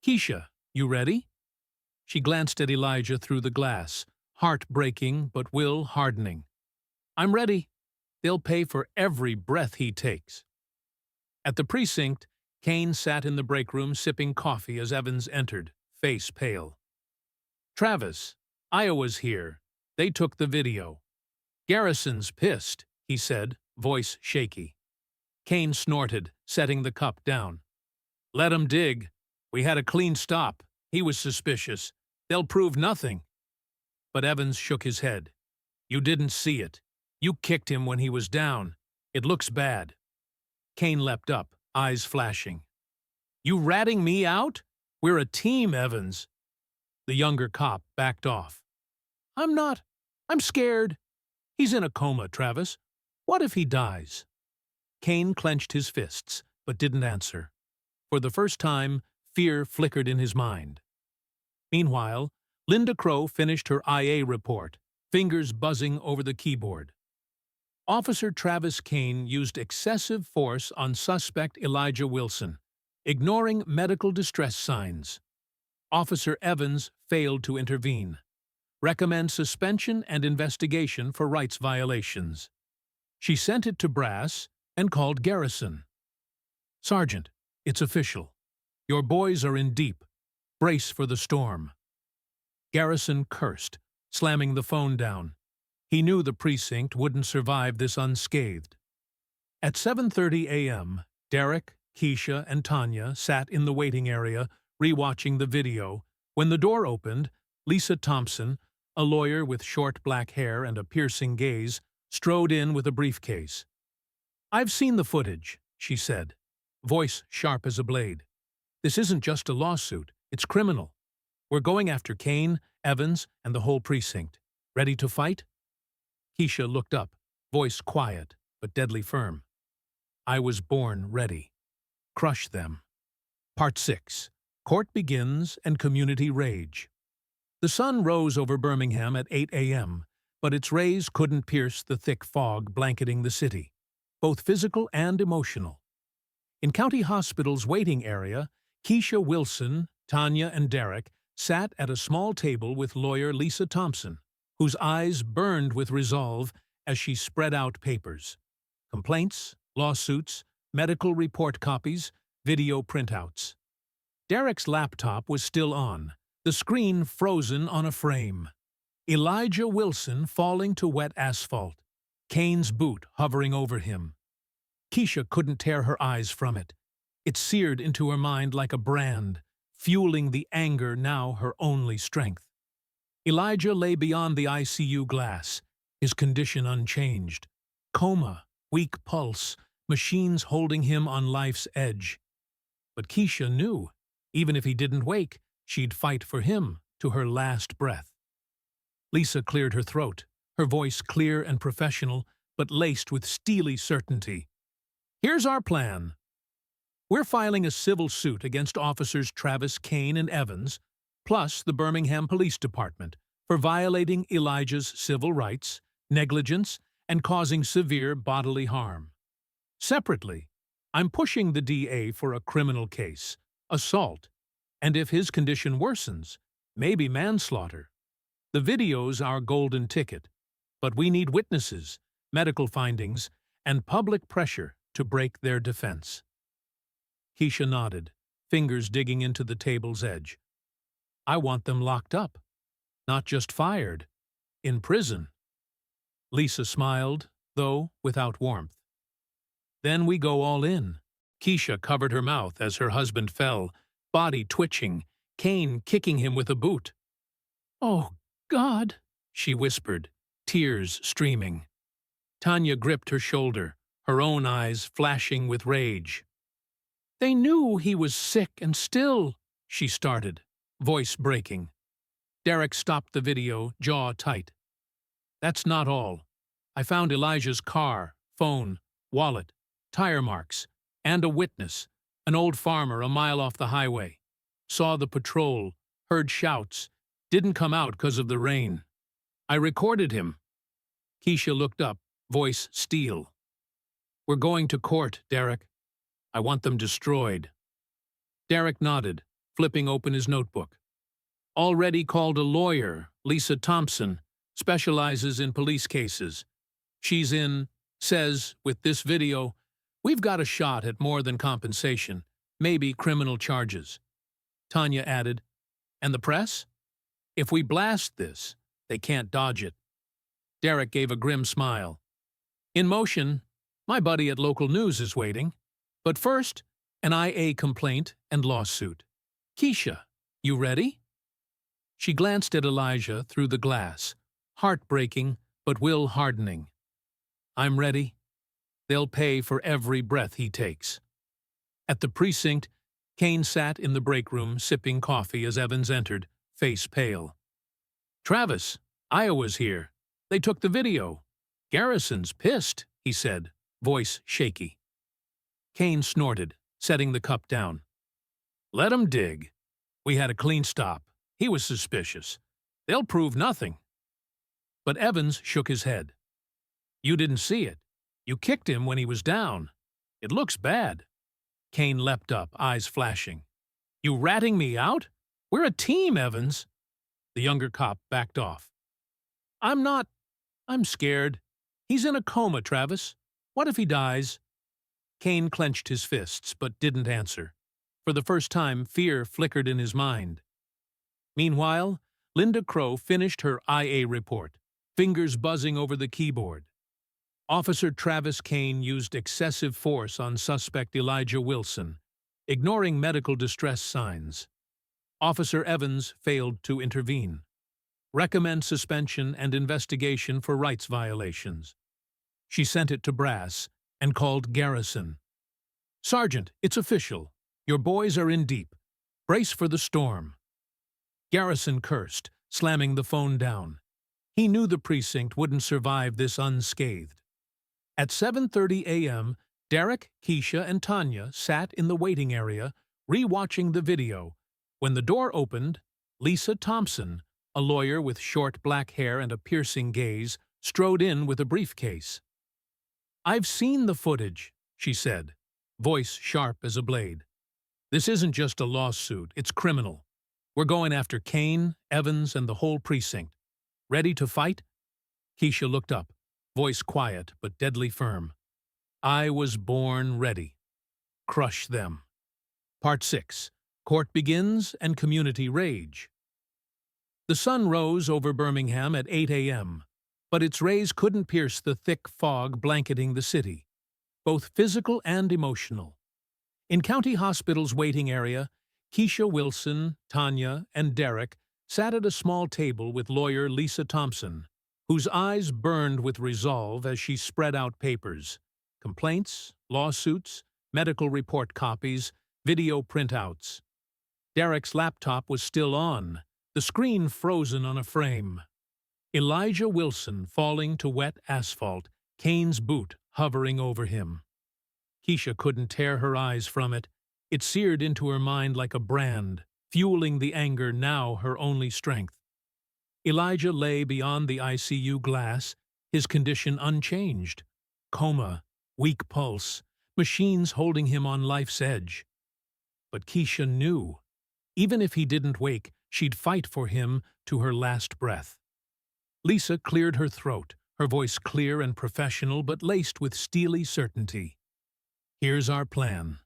Keisha, you ready?" She glanced at Elijah through the glass, heart breaking but will hardening. "I'm ready. They'll pay for every breath he takes." At the precinct, Kane sat in the break room sipping coffee as Evans entered, face pale. "Travis, Iowa's here. They took the video." "Garrison's pissed," he said, voice shaky. Kane snorted, setting the cup down. "Let 'em dig. We had a clean stop. He was suspicious. They'll prove nothing." But Evans shook his head. "You didn't see it. You kicked him when he was down. It looks bad." Kane leapt up, eyes flashing. "You ratting me out? We're a team, Evans." The younger cop backed off. "I'm not. I'm scared. He's in a coma, Travis. What if he dies?" Kane clenched his fists, but didn't answer. For the first time, fear flickered in his mind. Meanwhile, Linda Crow finished her IA report, fingers buzzing over the keyboard. Officer Travis Kane used excessive force on suspect Elijah Wilson, ignoring medical distress signs. Officer Evans failed to intervene. Recommend suspension and investigation for rights violations. She sent it to brass and called Garrison. "Sergeant, it's official. Your boys are in deep. Brace for the storm." Garrison cursed, slamming the phone down. He knew the precinct wouldn't survive this unscathed. At 7:30 a.m., Derek, Keisha, and Tanya sat in the waiting area, rewatching the video. When the door opened, Lisa Thompson, a lawyer with short black hair and a piercing gaze, strode in with a briefcase. "I've seen the footage," she said, voice sharp as a blade. "This isn't just a lawsuit, it's criminal. We're going after Kane, Evans, and the whole precinct. Ready to fight?" Keisha looked up, voice quiet but deadly firm. "I was born ready. Crush them." Part 6. Court begins and community rage. The sun rose over Birmingham at 8 a.m., but its rays couldn't pierce the thick fog blanketing the city, both physical and emotional. In County Hospital's waiting area, Keisha Wilson, Tanya, and Derek sat at a small table with lawyer Lisa Thompson, whose eyes burned with resolve as she spread out papers. Complaints, lawsuits, medical report copies, video printouts. Derek's laptop was still on, the screen frozen on a frame. Elijah Wilson falling to wet asphalt. Kane's boot hovering over him. Keisha couldn't tear her eyes from it. It seared into her mind like a brand, fueling the anger now her only strength. Elijah lay beyond the ICU glass, his condition unchanged. Coma, weak pulse, machines holding him on life's edge. But Keisha knew, even if he didn't wake, she'd fight for him to her last breath. Lisa cleared her throat, her voice clear and professional, but laced with steely certainty. Here's our plan. We're filing a civil suit against officers Travis, Kane, and Evans, plus the Birmingham Police Department, for violating Elijah's civil rights, negligence, and causing severe bodily harm. Separately, I'm pushing the DA for a criminal case, assault, and if his condition worsens, maybe manslaughter. The video's our golden ticket, but we need witnesses, medical findings, and public pressure to break their defense. Keisha nodded, fingers digging into the table's edge. I want them locked up, not just fired, in prison. Lisa smiled, though without warmth. Then we go all in. Keisha covered her mouth as her husband fell, body twitching, Kane kicking him with a boot. Oh, God, she whispered, tears streaming. Tanya gripped her shoulder, her own eyes flashing with rage. They knew he was sick and still, she started, voice breaking. Derek stopped the video, jaw tight. That's not all. I found Elijah's car, phone, wallet, tire marks, and a witness, an old farmer a mile off the highway. Saw the patrol, heard shouts, didn't come out 'cause of the rain. I recorded him. Keisha looked up, voice steel. We're going to court, Derek. I want them destroyed. Derek nodded, flipping open his notebook. Already called a lawyer, Lisa Thompson, specializes in police cases. She's says, with this video, we've got a shot at more than compensation, maybe criminal charges. Tanya added, and the press? If we blast this, they can't dodge it. Derek gave a grim smile. In motion, my buddy at local news is waiting. But first, an IA complaint and lawsuit. Keisha, you ready? She glanced at Elijah through the glass, heartbreaking but will hardening. I'm ready. They'll pay for every breath he takes. At the precinct, Kane sat in the break room sipping coffee as Evans entered, face pale. Travis, Iowa's here. They took the video. Garrison's pissed, he said, voice shaky. Kane snorted, setting the cup down. Let 'em dig. We had a clean stop. He was suspicious. They'll prove nothing. But Evans shook his head. You didn't see it. You kicked him when he was down. It looks bad. Kane leapt up, eyes flashing. You ratting me out? We're a team, Evans. The younger cop backed off. I'm scared. He's in a coma, Travis. What if he dies? Kane clenched his fists, but didn't answer. For the first time, fear flickered in his mind. Meanwhile, Linda Crow finished her IA report, fingers buzzing over the keyboard. Officer Travis Kane used excessive force on suspect Elijah Wilson, ignoring medical distress signs. Officer Evans failed to intervene. Recommend suspension and investigation for rights violations. She sent it to brass and called Garrison. Sergeant, it's official. Your boys are in deep. Brace for the storm. Garrison cursed, slamming the phone down. He knew the precinct wouldn't survive this unscathed. At 7:30 a.m., Derek, Keisha, and Tanya sat in the waiting area, re-watching the video. When the door opened, Lisa Thompson, a lawyer with short black hair and a piercing gaze, strode in with a briefcase. I've seen the footage, she said, voice sharp as a blade. This isn't just a lawsuit, it's criminal. We're going after Kane, Evans, and the whole precinct. Ready to fight? Keisha looked up, voice quiet but deadly firm. I was born ready. Crush them. Part 6. Court begins and community rage. The sun rose over Birmingham at 8 a.m. but its rays couldn't pierce the thick fog blanketing the city, both physical and emotional. In County Hospital's waiting area, Keisha Wilson, Tanya, and Derek sat at a small table with lawyer Lisa Thompson, whose eyes burned with resolve as she spread out papers: complaints, lawsuits, medical report copies, video printouts. Derek's laptop was still on, the screen frozen on a frame. Elijah Wilson falling to wet asphalt, Kane's boot hovering over him. Keisha couldn't tear her eyes from it. It seared into her mind like a brand, fueling the anger now her only strength. Elijah lay beyond the ICU glass, his condition unchanged. Coma, weak pulse, machines holding him on life's edge. But Keisha knew, even if he didn't wake, she'd fight for him to her last breath. Lisa cleared her throat, her voice clear and professional but laced with steely certainty. Here's our plan.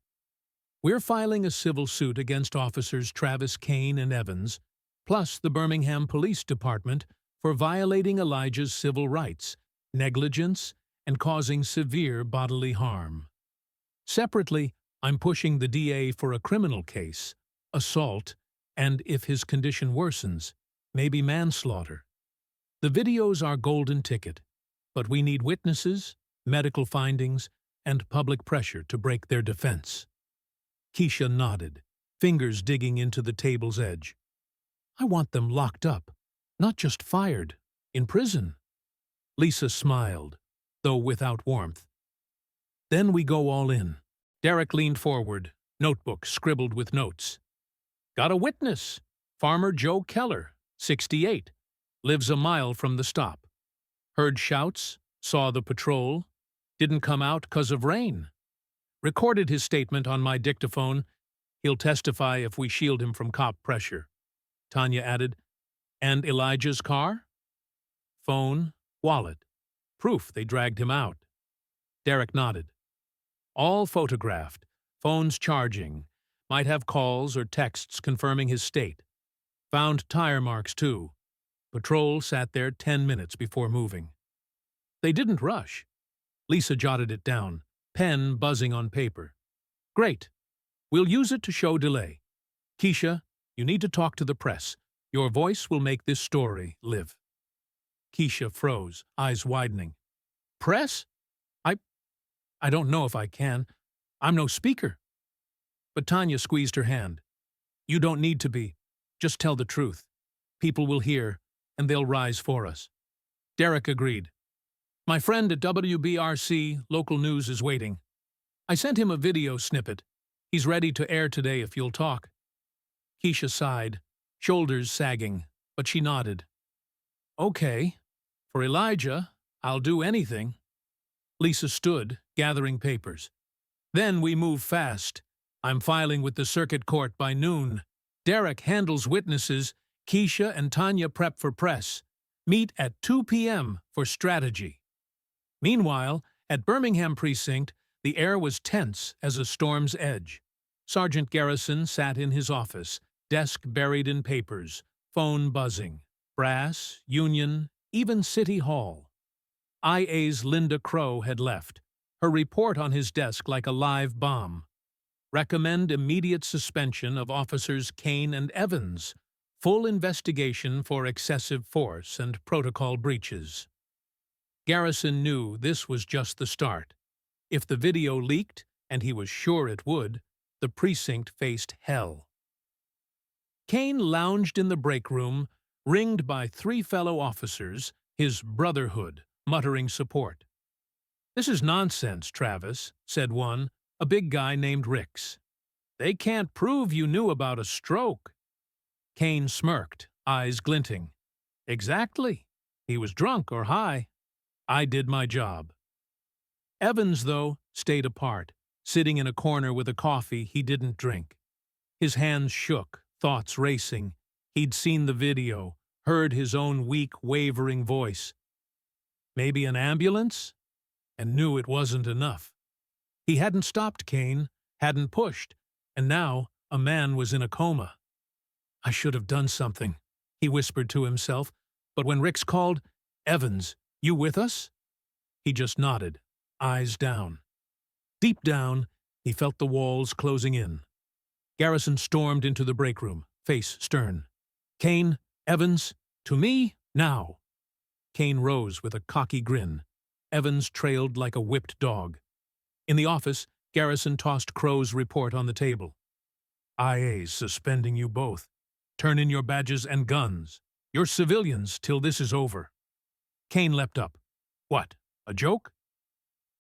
We're filing a civil suit against officers Travis, Kane, and Evans, plus the Birmingham Police Department, for violating Elijah's civil rights, negligence, and causing severe bodily harm. Separately, I'm pushing the DA for a criminal case, assault, and, if his condition worsens, maybe manslaughter. The video's our golden ticket, but we need witnesses, medical findings, and public pressure to break their defense. Keisha nodded, fingers digging into the table's edge. I want them locked up, not just fired, in prison. Lisa smiled, though without warmth. Then we go all in. Derek leaned forward, notebook scribbled with notes. Got a witness, Farmer Joe Keller, 68, lives a mile from the stop. Heard shouts, saw the patrol, didn't come out 'cause of rain. Recorded his statement on my dictaphone. He'll testify if we shield him from cop pressure. Tanya added, and Elijah's car? Phone, wallet. Proof they dragged him out. Derek nodded. All photographed, phones charging, might have calls or texts confirming his state. Found tire marks, too. Patrol sat there 10 minutes before moving. They didn't rush. Lisa jotted it down, pen buzzing on paper. Great. We'll use it to show delay. Keisha, you need to talk to the press. Your voice will make this story live. Keisha froze, eyes widening. Press? I don't know if I can. I'm no speaker. But Tanya squeezed her hand. You don't need to be. Just tell the truth. People will hear, and they'll rise for us. Derek agreed. My friend at WBRC Local News is waiting. I sent him a video snippet. He's ready to air today if you'll talk. Keisha sighed, shoulders sagging, but she nodded. Okay. For Elijah, I'll do anything. Lisa stood, gathering papers. Then we move fast. I'm filing with the circuit court by noon. Derek handles witnesses. Keisha and Tanya prep for press. Meet at 2 p.m. for strategy. Meanwhile, at Birmingham Precinct, the air was tense as a storm's edge. Sergeant Garrison sat in his office, desk buried in papers, phone buzzing. Brass, Union, even City Hall. IA's Linda Crow had left, her report on his desk like a live bomb. Recommend immediate suspension of officers Kane and Evans. Full investigation for excessive force and protocol breaches. Garrison knew this was just the start. If the video leaked, and he was sure it would, the precinct faced hell. Kane lounged in the break room, ringed by 3 fellow officers, his brotherhood, muttering support. This is nonsense, Travis, said one, a big guy named Ricks. They can't prove you knew about a stroke. Kane smirked, eyes glinting. Exactly. He was drunk or high. I did my job. Evans, though, stayed apart, sitting in a corner with a coffee he didn't drink. His hands shook, thoughts racing. He'd seen the video, heard his own weak, wavering voice. Maybe an ambulance? And knew it wasn't enough. He hadn't stopped Kane, hadn't pushed, and now a man was in a coma. I should have done something, he whispered to himself, but when Ricks called, Evans, You with us?" He just nodded, eyes down. Deep down, he felt the walls closing in. Garrison stormed into the break room, face stern. "Kane, Evans, to me, now." Kane rose with a cocky grin. Evans trailed like a whipped dog. In the office, Garrison tossed Crow's report on the table. "IA's suspending you both. Turn in your badges and guns. You're civilians till this is over." Kane leapt up. "What, a joke?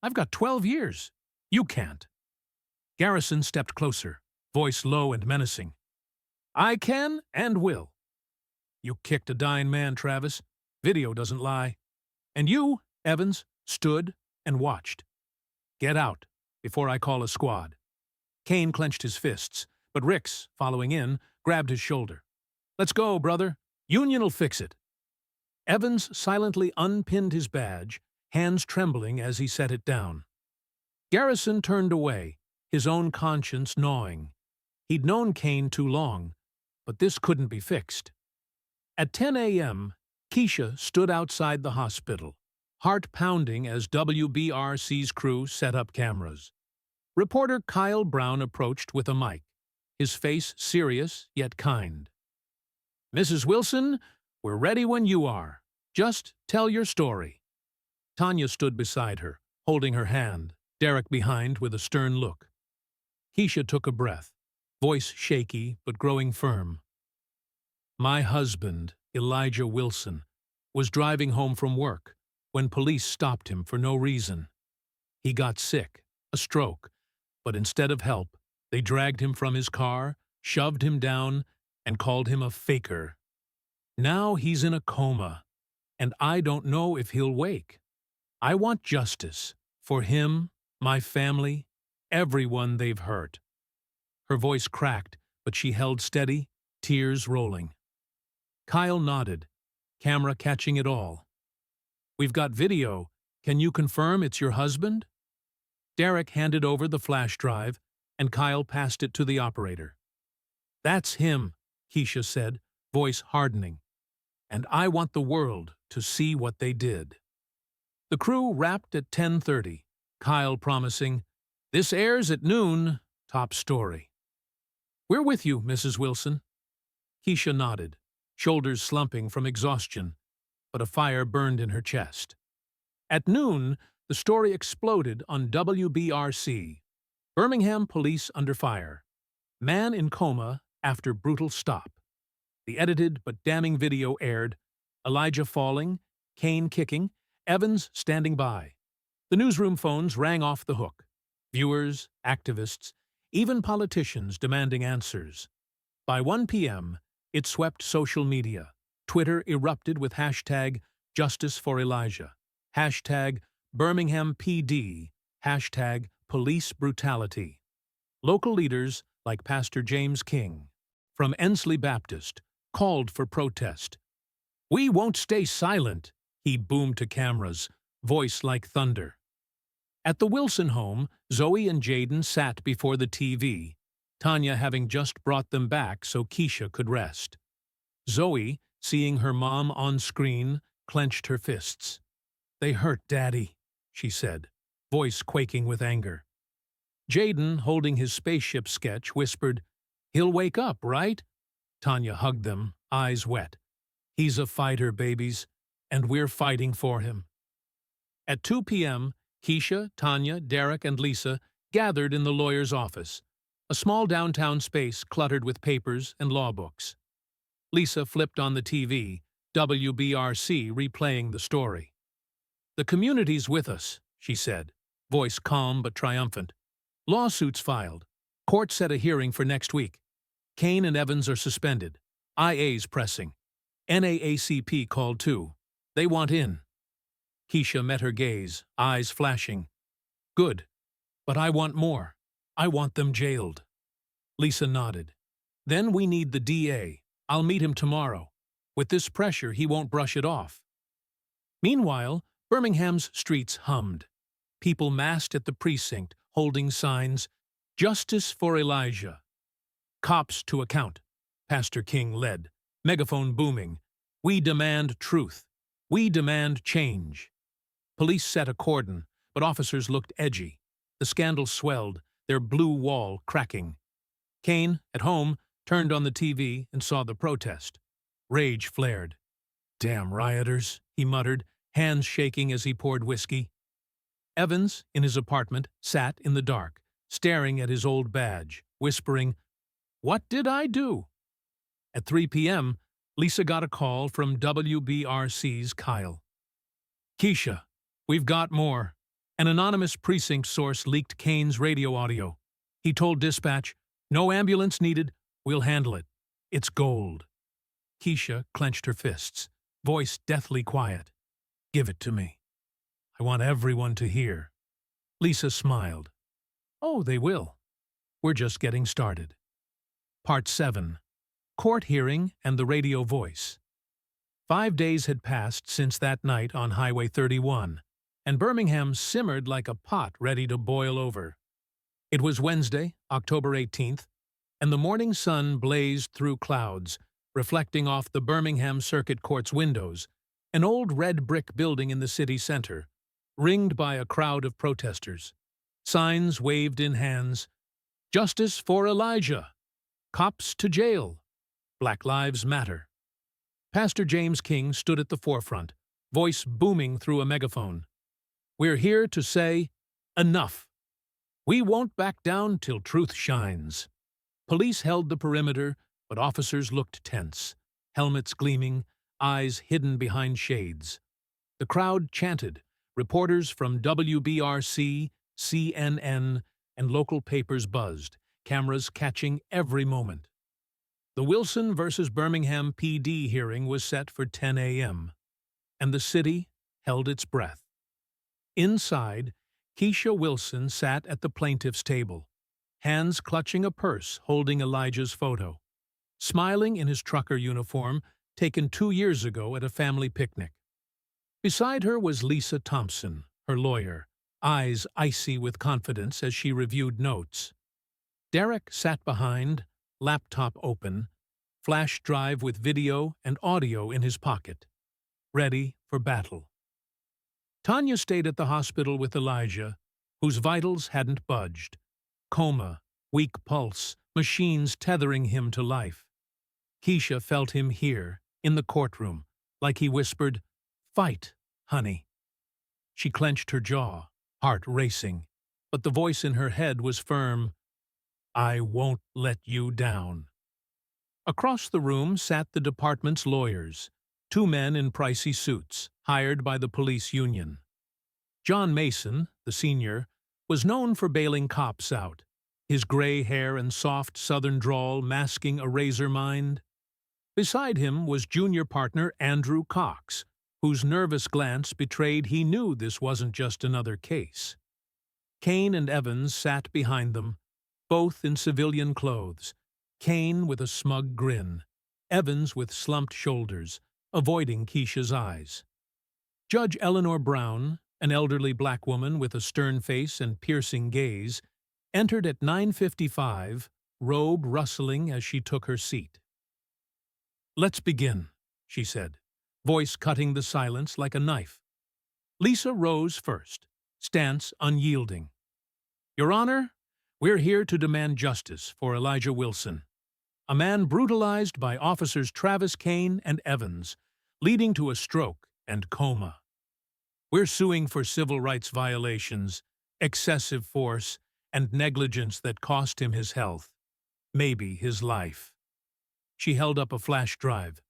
I've got 12 years. You can't." Garrison stepped closer, voice low and menacing. "I can and will. You kicked a dying man, Travis. Video doesn't lie. And you, Evans, stood and watched. Get out before I call a squad." Kane clenched his fists, but Ricks, following in, grabbed his shoulder. "Let's go, brother. Union'll fix it." Evans silently unpinned his badge, hands trembling as he set it down. Garrison turned away, his own conscience gnawing. He'd known Kane too long, but this couldn't be fixed. At 10 a.m., Keisha stood outside the hospital, heart pounding as WBRC's crew set up cameras. Reporter Kyle Brown approached with a mic, his face serious yet kind. "Mrs. Wilson, we're ready when you are. Just tell your story." Tanya stood beside her, holding her hand, Derek behind with a stern look. Keisha took a breath, voice shaky but growing firm. "My husband, Elijah Wilson, was driving home from work when police stopped him for no reason. He got sick, a stroke, but instead of help, they dragged him from his car, shoved him down, and called him a faker. Now he's in a coma, and I don't know if he'll wake. I want justice for him, my family, everyone they've hurt." Her voice cracked, but she held steady, tears rolling. Kyle nodded, camera catching it all. "We've got video. Can you confirm it's your husband?" Derek handed over the flash drive, and Kyle passed it to the operator. "That's him," Keisha said, voice hardening. "And I want the world to see what they did." The crew wrapped at 10:30, Kyle promising, "This airs at noon, top story." "We're with you, Mrs. Wilson." Keisha nodded, shoulders slumping from exhaustion, but a fire burned in her chest. At noon, the story exploded on WBRC. Birmingham police under fire. Man in coma after brutal stop. The edited but damning video aired, Elijah falling, Kane kicking, Evans standing by. The newsroom phones rang off the hook. Viewers, activists, even politicians demanding answers. By 1 p.m., it swept social media. Twitter erupted with hashtag Justice for Elijah, hashtag Birmingham PD, hashtag Police Brutality. Local leaders, like Pastor James King, from Ensley Baptist, called for protest. "We won't stay silent," he boomed to cameras, voice like thunder. At the Wilson home, Zoe and Jaden sat before the TV, Tanya having just brought them back so Keisha could rest. Zoe, seeing her mom on screen, clenched her fists. "They hurt Daddy," she said, voice quaking with anger. Jaden, holding his spaceship sketch, whispered, "He'll wake up, right?" Tanya hugged them, eyes wet. "He's a fighter, babies, and we're fighting for him." At 2 p.m., Keisha, Tanya, Derek, and Lisa gathered in the lawyer's office, a small downtown space cluttered with papers and law books. Lisa flipped on the TV, WBRC replaying the story. "The community's with us," she said, voice calm but triumphant. "Lawsuits filed. Court set a hearing for next week. Kane and Evans are suspended. IA's pressing. NAACP called too. They want in." Keisha met her gaze, eyes flashing. "Good. But I want more. I want them jailed." Lisa nodded. "Then we need the DA. I'll meet him tomorrow. With this pressure, he won't brush it off." Meanwhile, Birmingham's streets hummed. People massed at the precinct, holding signs, "Justice for Elijah." "Cops to account," Pastor King led, megaphone booming. "We demand truth. We demand change." Police set a cordon, but officers looked edgy. The scandal swelled, their blue wall cracking. Kane, at home, turned on the TV and saw the protest. Rage flared. "Damn rioters," he muttered, hands shaking as he poured whiskey. Evans, in his apartment, sat in the dark, staring at his old badge, whispering, "What did I do?" At 3 p.m., Lisa got a call from WBRC's Kyle. "Keisha, we've got more." An anonymous precinct source leaked Kane's radio audio. He told dispatch, "No ambulance needed, we'll handle it. It's gold." Keisha clenched her fists, voice deathly quiet. "Give it to me. I want everyone to hear." Lisa smiled. "Oh, they will. We're just getting started." Part 7. Court Hearing and the Radio Voice. 5 days had passed since that night on Highway 31, and Birmingham simmered like a pot ready to boil over. It was Wednesday, October 18th, and the morning sun blazed through clouds, reflecting off the Birmingham Circuit Court's windows, an old red brick building in the city center, ringed by a crowd of protesters. Signs waved in hands. "Justice for Elijah! Cops to jail! Black Lives Matter!" Pastor James King stood at the forefront, voice booming through a megaphone. "We're here to say, enough! We won't back down till truth shines." Police held the perimeter, but officers looked tense, helmets gleaming, eyes hidden behind shades. The crowd chanted, reporters from WBRC, CNN, and local papers buzzed, cameras catching every moment. The Wilson versus Birmingham PD hearing was set for 10 a.m., and the city held its breath. Inside, Keisha Wilson sat at the plaintiff's table, hands clutching a purse holding Elijah's photo, smiling in his trucker uniform taken 2 years ago at a family picnic. Beside her was Lisa Thompson, her lawyer, eyes icy with confidence as she reviewed notes. Derek sat behind, laptop open, flash drive with video and audio in his pocket, ready for battle. Tanya stayed at the hospital with Elijah, whose vitals hadn't budged. Coma, weak pulse, machines tethering him to life. Keisha felt him here, in the courtroom, like he whispered, "Fight, honey." She clenched her jaw, heart racing, but the voice in her head was firm. "I won't let you down." Across the room sat the department's lawyers, 2 men in pricey suits, hired by the police union. John Mason, the senior, was known for bailing cops out, his gray hair and soft southern drawl masking a razor mind. Beside him was junior partner Andrew Cox, whose nervous glance betrayed he knew this wasn't just another case. Kane and Evans sat behind them, both in civilian clothes, Kane with a smug grin, Evans with slumped shoulders, avoiding Keisha's eyes. Judge Eleanor Brown, an elderly black woman with a stern face and piercing gaze, entered at 9:55, robe rustling as she took her seat. "Let's begin," she said, voice cutting the silence like a knife. Lisa rose first, stance unyielding. "Your Honor, we're here to demand justice for Elijah Wilson, a man brutalized by officers Travis Kane and Evans, leading to a stroke and coma. We're suing for civil rights violations, excessive force, and negligence that cost him his health, maybe his life." She held up a flash drive.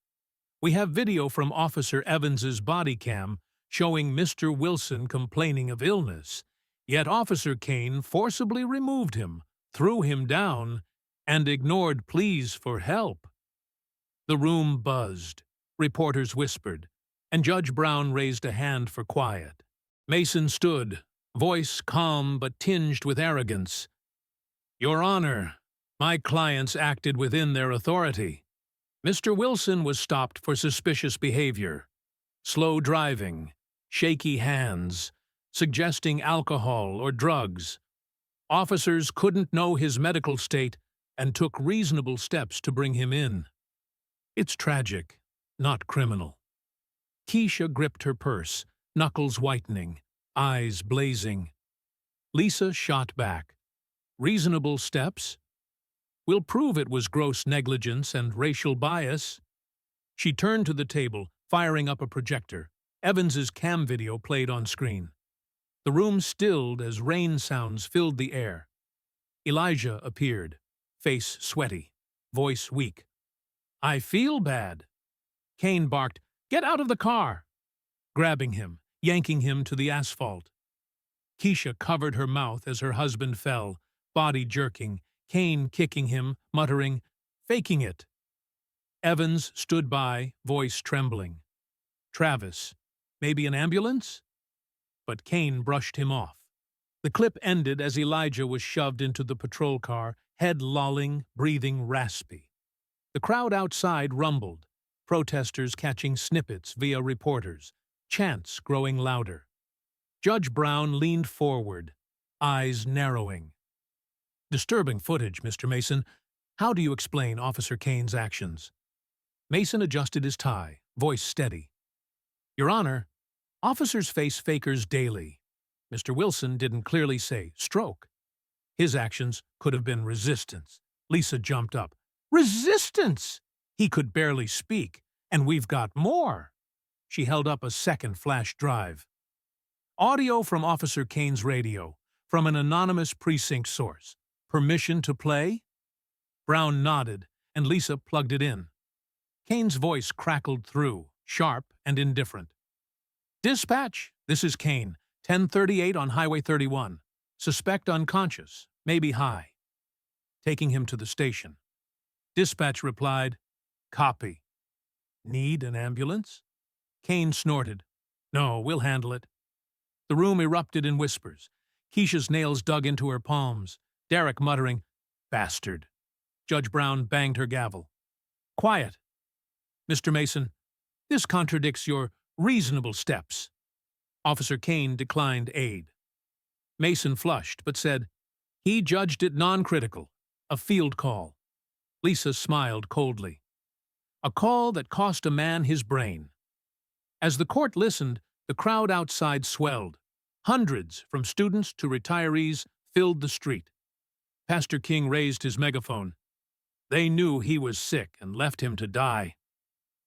"We have video from Officer Evans's body cam showing Mr. Wilson complaining of illness, yet Officer Kane forcibly removed him, threw him down, and ignored pleas for help." The room buzzed, reporters whispered, and Judge Brown raised a hand for quiet. Mason stood, voice calm but tinged with arrogance. "Your Honor, my clients acted within their authority. Mr. Wilson was stopped for suspicious behavior, slow driving, shaky hands, suggesting alcohol or drugs. Officers couldn't know his medical state and took reasonable steps to bring him in. It's tragic, not criminal." Keisha gripped her purse, knuckles whitening, eyes blazing. Lisa shot back. Reasonable steps? We'll prove it was gross negligence and racial bias. She turned to the table, firing up a projector. Evans's cam video played on screen. The room stilled as rain sounds filled the air. Elijah appeared, face sweaty, voice weak. "I feel bad." Kane barked, "Get out of the car!" grabbing him, yanking him to the asphalt. Keisha covered her mouth as her husband fell, body jerking, Kane kicking him, muttering, "Faking it." Evans stood by, voice trembling. "Travis, maybe an ambulance?" But Kane brushed him off. The clip ended as Elijah was shoved into the patrol car, head lolling, breathing raspy. The crowd outside rumbled, protesters catching snippets via reporters, chants growing louder. Judge Brown leaned forward, eyes narrowing. "Disturbing footage, Mr. Mason. How do you explain Officer Kane's actions?" Mason adjusted his tie, voice steady. "Your Honor, officers face fakers daily. Mr. Wilson didn't clearly say stroke. His actions could have been resistance." Lisa jumped up. "Resistance!" He could barely speak. "And we've got more." She held up a second flash drive. Audio from Officer Kane's radio, from an anonymous precinct source. "Permission to play?" Brown nodded, and Lisa plugged it in. Kane's voice crackled through, sharp and indifferent. "Dispatch, this is Kane, 1038 on Highway 31. Suspect unconscious, maybe high." Taking him to the station. Dispatch replied, "Copy." "Need an ambulance?" Kane snorted. "No, we'll handle it." The room erupted in whispers. Keisha's nails dug into her palms. Derek muttering, "Bastard." Judge Brown banged her gavel. "Quiet. Mr. Mason, this contradicts your reasonable steps." Officer Kane declined aid. Mason flushed, but said, "He judged it non-critical, a field call." Lisa smiled coldly. "A call that cost a man his brain." As the court listened, the crowd outside swelled. Hundreds, from students to retirees, filled the street. Pastor King raised his megaphone. "They knew he was sick and left him to die.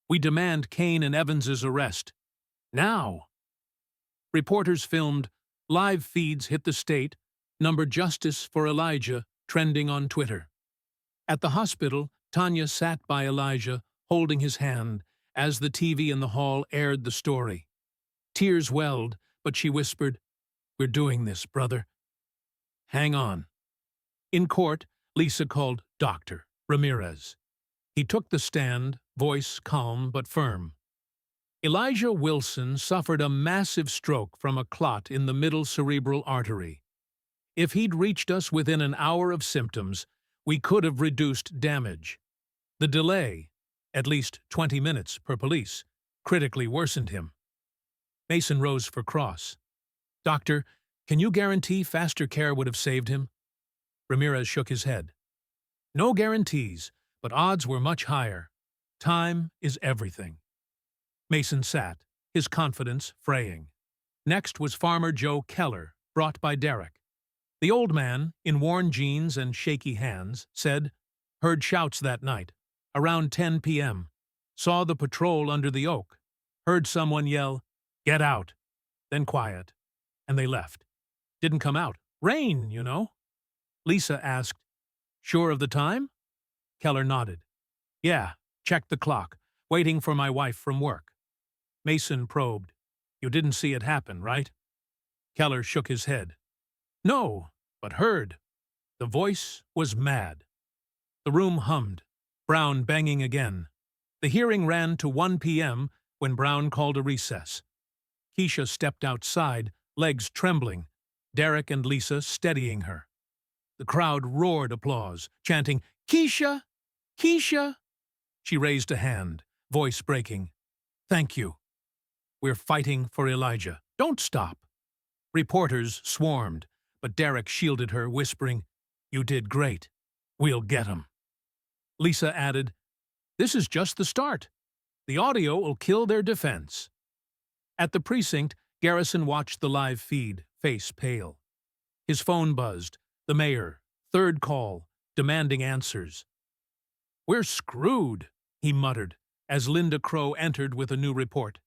We demand Kane and Evans's arrest. Now!" Reporters filmed, live feeds hit the state, number "Justice for Elijah" trending on Twitter. At the hospital, Tanya sat by Elijah, holding his hand, as the TV in the hall aired the story. Tears welled, but she whispered, "We're doing this, brother. Hang on." In court, Lisa called Dr. Ramirez. He took the stand, voice calm but firm. Elijah Wilson suffered a massive stroke from a clot in the middle cerebral artery. If he'd reached us within an hour of symptoms, we could have reduced damage. The delay, at least 20 minutes per police, critically worsened him. Mason rose for cross. "Doctor, can you guarantee faster care would have saved him?" Ramirez shook his head. "No guarantees, but odds were much higher. Time is everything." Mason sat, his confidence fraying. Next was Farmer Joe Keller, brought by Derek. The old man, in worn jeans and shaky hands, said, "Heard shouts that night, around 10 p.m. Saw the patrol under the oak. Heard someone yell, 'Get out!' Then quiet. And they left. Didn't come out. Rain, you know." Lisa asked, "Sure of the time?" Keller nodded. "Yeah, checked the clock, waiting for my wife from work." Mason probed, "You didn't see it happen, right?" Keller shook his head. "No, but heard." The voice was mad. The room hummed, Brown banging again. The hearing ran to 1 p.m. when Brown called a recess. Keisha stepped outside, legs trembling, Derek and Lisa steadying her. The crowd roared applause, chanting, "Keisha! Keisha!" She raised a hand, voice breaking. "Thank you. We're fighting for Elijah. Don't stop." Reporters swarmed, but Derek shielded her, whispering, "You did great. We'll get him." Lisa added, "This is just the start. The audio will kill their defense." At the precinct, Garrison watched the live feed, face pale. His phone buzzed. The mayor. Third call. Demanding answers. "We're screwed," he muttered, as Linda Crow entered with a new report.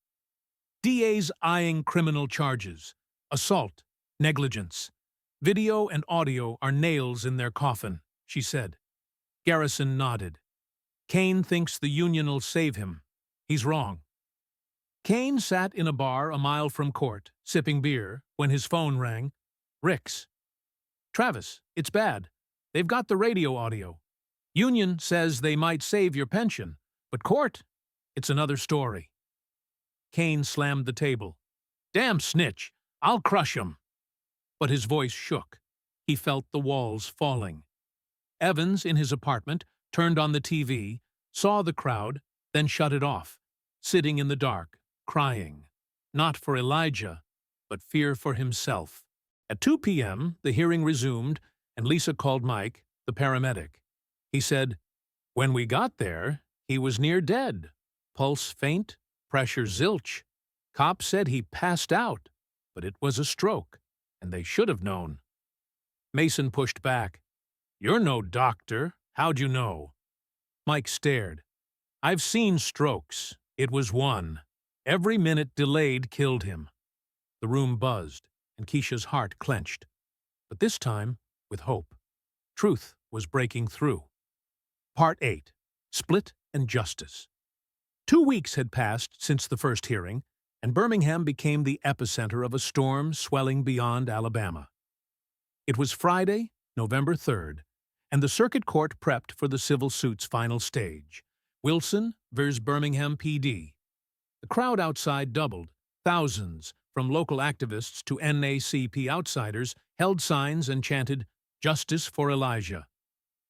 DA's eyeing criminal charges. Assault. Negligence. Video and audio are nails in their coffin, she said. Garrison nodded. Kane thinks the union'll save him. He's wrong. Kane sat in a bar a mile from court, sipping beer, when his phone rang. Rick's. "Travis, it's bad. They've got the radio audio. Union says they might save your pension, but court, it's another story." Kane slammed the table. "Damn snitch! I'll crush him!" But his voice shook. He felt the walls falling. Evans, in his apartment, turned on the TV, saw the crowd, then shut it off, sitting in the dark, crying. Not for Elijah, but fear for himself. At 2 p.m., the hearing resumed, and Lisa called Mike, the paramedic. He said, "When we got there, he was near dead. Pulse faint, pressure zilch. Cops said he passed out, but it was a stroke, and they should have known." Mason pushed back. "You're no doctor. How'd you know?" Mike stared. "I've seen strokes. It was one. Every minute delayed killed him." The room buzzed, and Keisha's heart clenched. But this time, with hope. Truth was breaking through. Part 8. Split and Justice. 2 weeks had passed since the first hearing, and Birmingham became the epicenter of a storm swelling beyond Alabama. It was Friday, November 3rd, and the circuit court prepped for the civil suit's final stage. Wilson vs. Birmingham PD. The crowd outside doubled. Thousands, from local activists to NACP outsiders, held signs and chanted, "Justice for Elijah."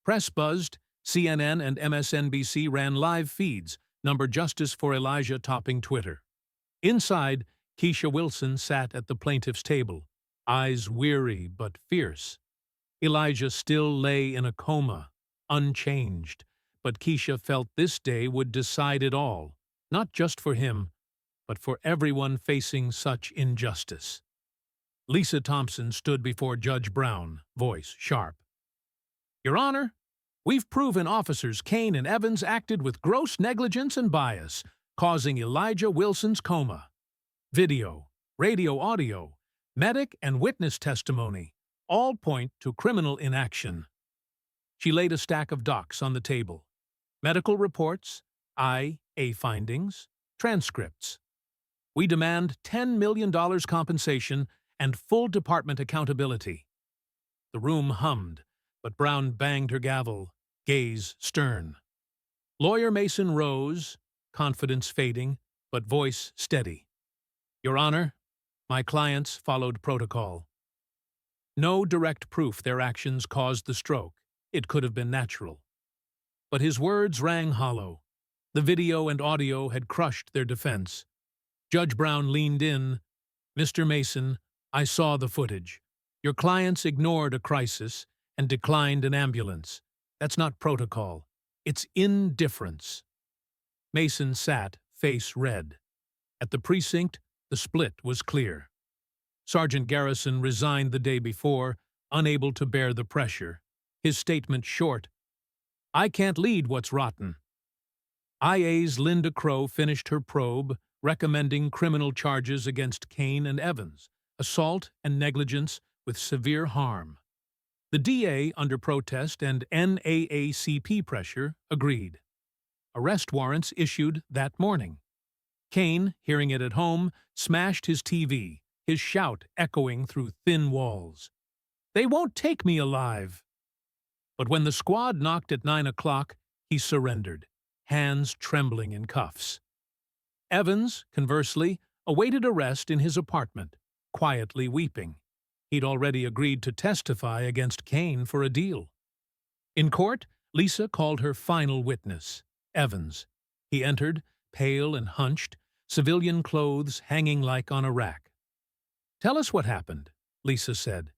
Press buzzed. CNN and MSNBC ran live feeds, number Justice for Elijah topping Twitter. Inside, Keisha Wilson sat at the plaintiff's table, eyes weary but fierce. Elijah still lay in a coma, unchanged, but Keisha felt this day would decide it all, not just for him, but for everyone facing such injustice. Lisa Thompson stood before Judge Brown, voice sharp. "Your Honor, we've proven officers Kane and Evans acted with gross negligence and bias, causing Elijah Wilson's coma. Video, radio audio, medic and witness testimony all point to criminal inaction." She laid a stack of docs on the table. Medical reports, IA findings, transcripts. "We demand $10 million compensation and full department accountability." The room hummed, but Brown banged her gavel, gaze stern. Lawyer Mason rose, confidence fading, but voice steady. "Your Honor, my clients followed protocol. No direct proof their actions caused the stroke. It could have been natural." But his words rang hollow. The video and audio had crushed their defense. Judge Brown leaned in. "Mr. Mason, I saw the footage. Your clients ignored a crisis and declined an ambulance. That's not protocol. It's indifference." Mason sat, face red. At the precinct, the split was clear. Sergeant Garrison resigned the day before, unable to bear the pressure. His statement short. "I can't lead what's rotten." IA's Linda Crow finished her probe, recommending criminal charges against Kane and Evans, assault and negligence with severe harm. The DA, under protest and NAACP pressure, agreed. Arrest warrants issued that morning. Kane, hearing it at home, smashed his TV, his shout echoing through thin walls. "They won't take me alive!" But when the squad knocked at 9 o'clock, he surrendered, hands trembling in cuffs. Evans, conversely, awaited arrest in his apartment, quietly weeping. He'd already agreed to testify against Kane for a deal. In court, Lisa called her final witness, Evans. He entered, pale and hunched, civilian clothes hanging like on a rack. "Tell us what happened," Lisa said.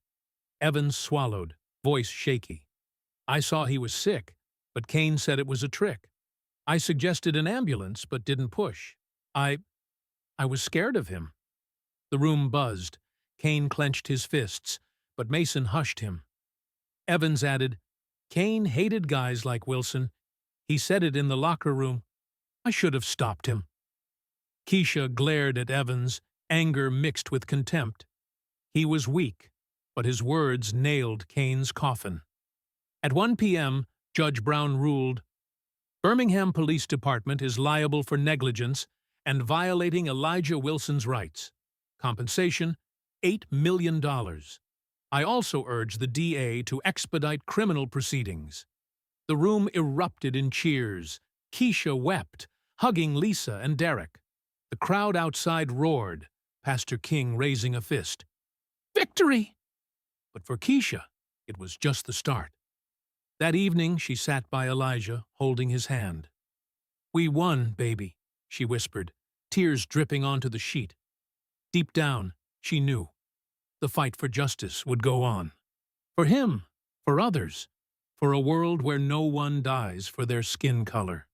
Evans swallowed, voice shaky. "I saw he was sick, but Kane said it was a trick. I suggested an ambulance, but didn't push. I was scared of him." The room buzzed. Kane clenched his fists, but Mason hushed him. Evans added, Kane hated guys like Wilson. He said it in the locker room. I should have stopped him. Keisha glared at Evans, anger mixed with contempt. He was weak, but his words nailed Kane's coffin. At 1 p.m., Judge Brown ruled, Birmingham Police Department is liable for negligence and violating Elijah Wilson's rights. Compensation, $8 million. I also urge the DA to expedite criminal proceedings. The room erupted in cheers. Keisha wept, hugging Lisa and Derek. The crowd outside roared, Pastor King raising a fist. Victory! But for Keisha, it was just the start. That evening, she sat by Elijah, holding his hand. We won, baby, she whispered, tears dripping onto the sheet. Deep down, she knew. The fight for justice would go on. For him, for others, for a world where no one dies for their skin color.